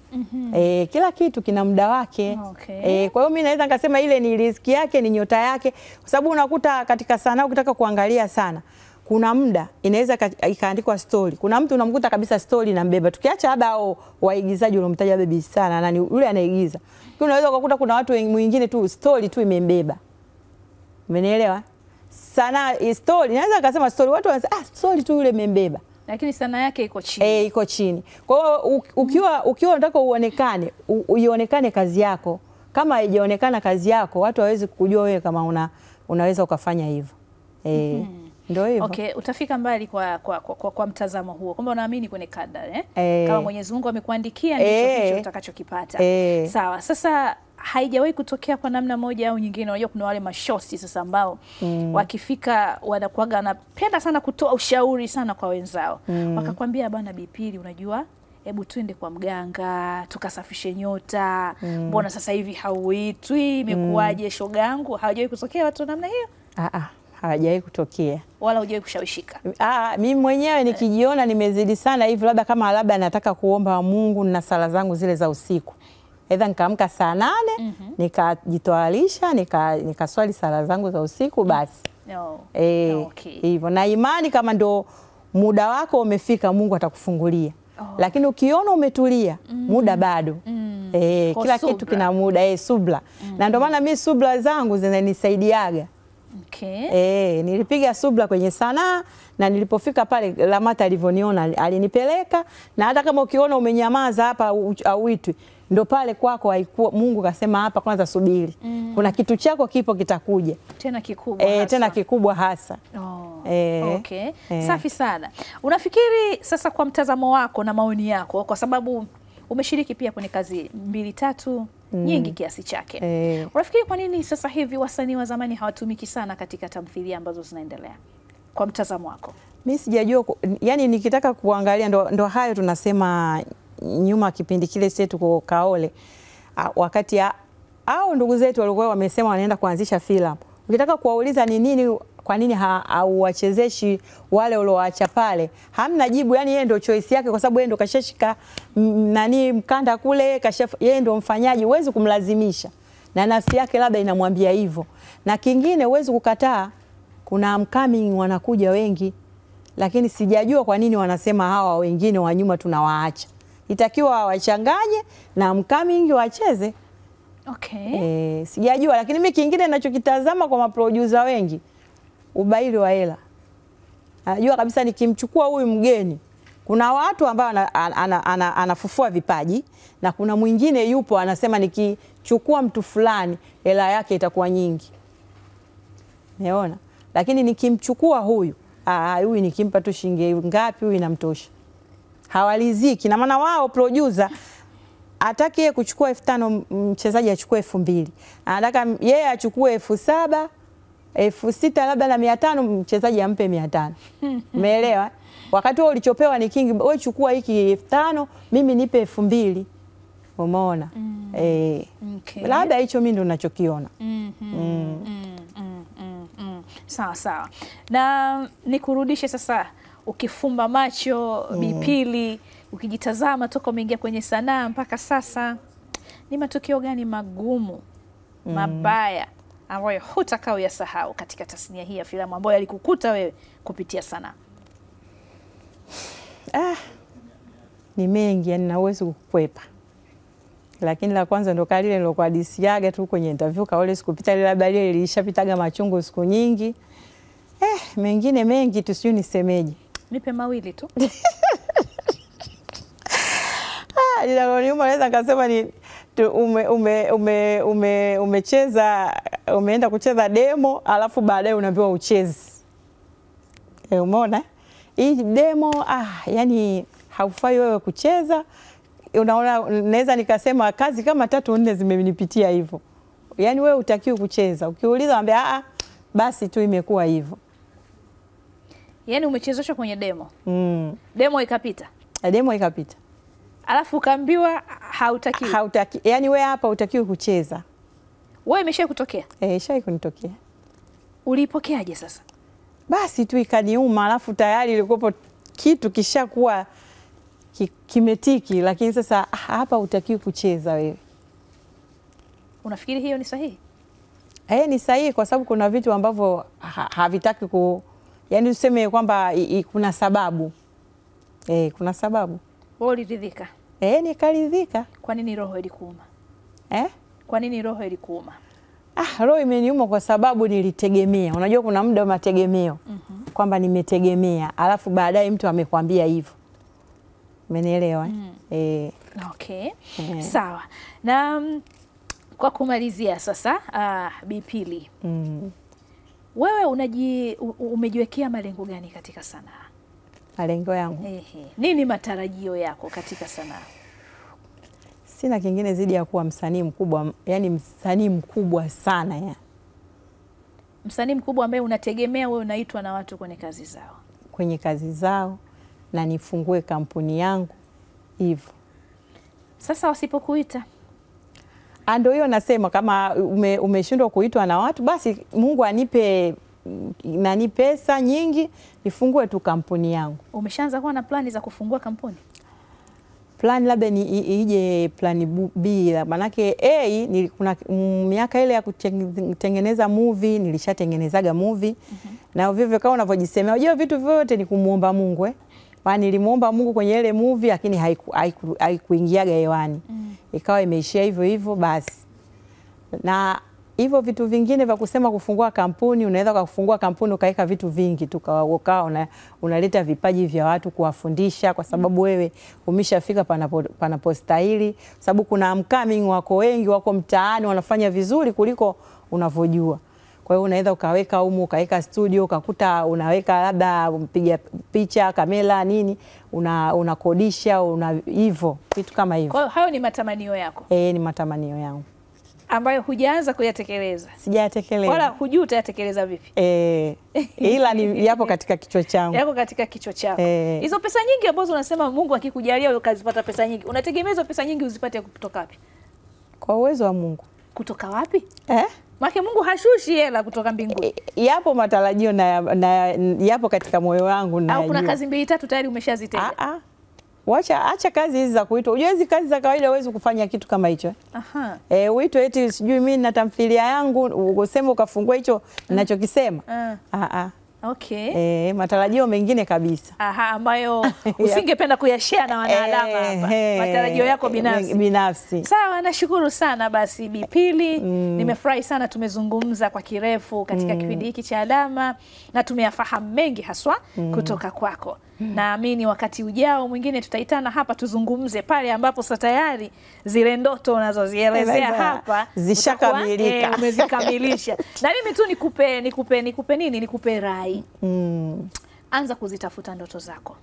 Kila kitu kina muda wake. Okay. Kwa hiyo mimi naweza nikasema ile ni riziki yake, ni nyota yake, kwa sababu unakuta katika sanaa ukitaka kuangalia sana, kuna muda inaweza ikaandikwa story. Kuna mtu unamkuta kabisa story inambeba. Tukiacha labda hao waigizaji uliomtaja Baby sana na yule anaigiza. Unaweza kukuta kuna watu wengine tu story tu imembeba. Umenielewa? Sana story, naweza nikasema story, watu wanasema story tu yule imembeba. Lakini sanaa yake iko chini. Iko chini. Kwa hiyo ukiwa unataka uionekane kazi yako, kama haijaonekana kazi yako, watu hawezi kujua wewe kama unaweza ukafanya hivyo. Ndio hivyo. Okay, utafika mbali kwa mtazamo huo. Kwamba unaamini kwenye kadari, kama Mwenyezi Mungu amekuandikia ndicho hicho utakachokipata. Sawa. Sasa haijawahi kutokea kwa namna moja au nyingine, unajua kuna wale mashosti sasa ambao wakifika wanakuaga wanapenda sana kutoa ushauri sana kwa wenzao. Wakakwambia bwana Bipili, unajua hebu twende kwa mganga tukasafishe nyota. Mbona sasa hivi hauitwi, imekuwaje shogangu? Haijawahi kutokea watu namna hiyo? Hawajawahi kutokea. Wala hujawahi kushawishika? Mimi mwenyewe nikijiona nimezidi sana hivi, labda nataka kuomba Mungu na sala zangu zile za usiku. Aidha nikaamka saa 8, nikajitoalisha, nikaswali sala zangu za usiku basi. Hivyo na imani kama ndo muda wako umefika, Mungu atakufungulia. Lakini ukiona umetulia, muda bado. Kila subra. Kitu kina muda, subra. Na ndio maana mimi subra zangu zinanisaidiaga. Nilipiga subra kwenye sanaa, na nilipofika pale Lamata alivyoniona alinipeleka, na hata kama ukiona umenyamaza hapa auitwi, ndo pale kwako haikuwa, Mungu kasema hapa kwanza subiri. Kuna kitu chako kipo kitakuja. Tena kikubwa hasa. Tena kikubwa hasa. Okay. Safi sana. Unafikiri sasa kwa mtazamo wako na maoni yako, kwa sababu umeshiriki pia kwenye kazi 2-3 nyingi kiasi chake. Unafikiri kwa nini sasa hivi wasanii wa zamani hawatumiki sana katika tamthilia ambazo zinaendelea? Kwa mtazamo wako. Mimi sijajua, yani nikitaka kuangalia ndo hayo tunasema nyuma kipindi kile chetu kwa Kaole, wakati au ndugu zetu walikuwa wamesema wanaenda kuanzisha filamu. Ukitaka kuwauliza ni nini, kwa nini hauwachezeshi wale walioacha pale, hamna jibu. Yani yeye ndio choice yake, kwa sababu yeye ndio kashashika mkanda kule, yeye ndio mfanyaji, huwezi kumlazimisha, na nafsi yake labda inamwambia hivyo. Na kingine huwezi kukataa, kuna upcoming wanakuja wengi, lakini sijajua kwa nini wanasema hawa wengine wa nyuma tunawaacha. Itakiwa wachanganye na upcoming wacheze. Sijajua, lakini mimi kingine ninachokitazama kwa maproducer wengi, ubaili wa hela. Anajua kabisa nikimchukua huyu mgeni, kuna watu ambao anafufua vipaji, na kuna mwingine yupo anasema nikichukua mtu fulani hela yake itakuwa nyingi. Umeona? Lakini nikimchukua huyu nikimpa tu shilingi ngapi huyu inamtosha. Hawaliziki. Na maana wao producer ataki yeye kuchukua 5,000, mchezaji achukue 2,000. Anataka yeye achukue 7,000, 6,000 labda na 500, mchezaji ampe 500. Umeelewa? Wakati wewe ulichopewa ni kingi, wewe chukua hiki 5,000, mimi nipe 2,000. Umeona? Labda hicho mimi ndo ninachokiona. Sawa sawa. Na nikurudishe sasa, ukifumba macho Bipili, ukijitazama toka umeingia kwenye sanaa mpaka sasa, ni matukio gani magumu, mabaya ambayo hutakaa uyasahau katika tasnia hii ya filamu ambayo yalikukuta wewe kupitia sanaa? Ni mengi, yani naweza kukwepa. Lakini la kwanza ndo kalile nilokuhadisiaga tu kwenye interview, Kaole sikupita ile, labda ile ilishapitaga machungu siku nyingi. Mengine mengi tu sio nisemeje. Nipe mawili tu. Ninaloniuma naweza nikasema ni umecheza, umeenda kucheza demo alafu baadaye unaambiwa ucheze. Umeona? Hii demo yani haufai wewe kucheza. Unaona, naweza nikasema kazi kama 3-4 zimenipitia hivyo. Yani wewe utakiwa kucheza. Ukiuliza waambia basi tu imekuwa hivyo. Yani umechezeshwa kwenye demo. Demo ikapita. Demo ikapita. Alafu ukaambiwa hautakiwi. Yani wewe hapa utakiwa kucheza. Wewe imesha kutokea? Ishawahi kunitokea. Ulipokeaje sasa? Basi tu ikaniuma, alafu tayari ilikuwa kitu kishakuwa kimetiki, lakini sasa hapa hutakiwi kucheza wewe. Unafikiri hiyo ni sahihi? Ni sahihi kwa sababu kuna vitu ambavyo havitaki yani tuseme kwamba kuna sababu. Kuna sababu. Wewe uliridhika? Nikaridhika. Kwa nini roho ilikuuma? Kwa nini roho ilikuuma? Roho imeniuma kwa sababu nilitegemea. Unajua kuna muda wa mategemeo. Kwamba nimetegemea, alafu baadaye mtu amekwambia hivyo. Umenielewa? Okay. Sawa. Na kwa kumalizia sasa, Bi Pili. Wewe umejiwekea malengo gani katika sanaa? Malengo yangu. Nini matarajio yako katika sanaa? Sina kingine zaidi ya kuwa msanii mkubwa, yani msanii mkubwa sana ya. Msanii mkubwa ambaye unategemea wewe unaitwa na watu kwenye kazi zao. Kwenye kazi zao na nifungue kampuni yangu hivyo. Sasa wasipokuita? Ndio hiyo nasema kama umeshindwa kuitwa na watu basi Mungu anipe pesa nyingi nifungue tu kampuni yangu. Umeshaanza kuwa na plani za kufungua kampuni? Plani labda ni ije plani B, manake kuna miaka ile ya kutengeneza movie nilishatengenezaga movie. Na vivyo kama unavyojisemea unajua vitu vyote ni kumuomba Mungu maana nilimuomba Mungu kwenye ile movie lakini haikuingiaga hewani. Ikawa imeishia hivyo hivyo basi. Na hivyo vitu vingine vya kusema kufungua kampuni, unaweza kufungua kampuni ukaweka vitu vingi tu unaleta vipaji vya watu kuwafundisha kwa sababu wewe umeshafika panapostahili, sababu kuna upcoming wako wengi wako mtaani wanafanya vizuri kuliko unavyojua. Kwa hiyo unaweza ukaweka humu, ukaweka studio, ukakuta unaweka labda mpiga picha, kamera nini, unakodisha, hivyo vitu kama hivyo. Kwa hiyo hayo ni matamanio yako? Ni matamanio yangu ambayo hujaanza kuyatekeleza? Sijayatekeleza. Wala hujui utayatekeleza vipi? Ila yapo katika kichwa changu. Yako katika kichwa chako. Hizo pesa nyingi ambazo unasema Mungu akikujalia ukazipata pesa nyingi, unategemea hizo pesa nyingi uzipate kutoka wapi? Kwa uwezo wa Mungu. Kutoka wapi? Maana Mungu hashushi hela kutoka mbinguni. Yapo matarajio na yapo katika moyo wangu na. Au kuna kazi 2-3 tayari umeshazitenda? Acha kazi hizi za kuitwa. Unajua hizi kazi za kawaida huwezi kufanya kitu kama hicho. Uitwe eti sijui mimi na tamthilia yangu useme ukafungua hicho ninachokisema. Okay. Matarajio mengine kabisa. Ambayo usingependa kuyashare na wanaalama hapa. Matarajio yako binafsi. Sawa, nashukuru sana basi Bi Pili. Nimefurahi sana tumezungumza kwa kirefu katika kipindi hiki cha Alama na tumeyafahamu mengi haswa kutoka kwako. Naamini wakati ujao mwingine tutaitana hapa tuzungumze pale ambapo sasa tayari zile ndoto unazozielezea hapa zishakamilika. Umezikamilisha. Na mimi tu nikupe rai. Anza kuzitafuta ndoto zako.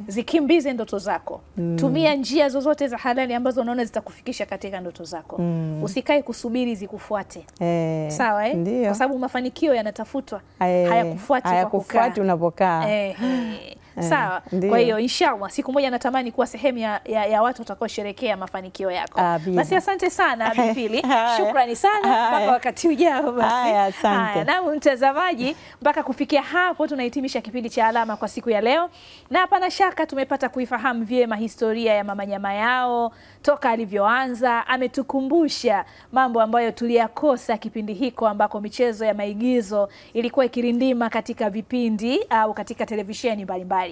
Zikimbize ndoto zako. Tumia njia zozote za halali ambazo unaona zitakufikisha katika ndoto zako. Usikae kusubiri zikufuate. Sawa Kwa sababu mafanikio yanatafutwa, hayakufuati unapokaa. Sawa. Kwa hiyo inshallah siku moja natamani kuwa sehemu ya watu watakaosherehekea mafanikio yako. Basi asante sana Bi Pili. Shukrani sana mpaka wakati ujao basi. Asante. Na mtazamaji, mpaka kufikia hapo tunahitimisha kipindi cha Alama kwa siku ya leo. Na hapana shaka tumepata kuifahamu vyema historia ya Mama Nyama Yao toka alivyoanza. Ametukumbusha mambo ambayo tuliyakosa kipindi hiko ambako michezo ya maigizo ilikuwa ikirindima katika vipindi au katika televisheni mbalimbali.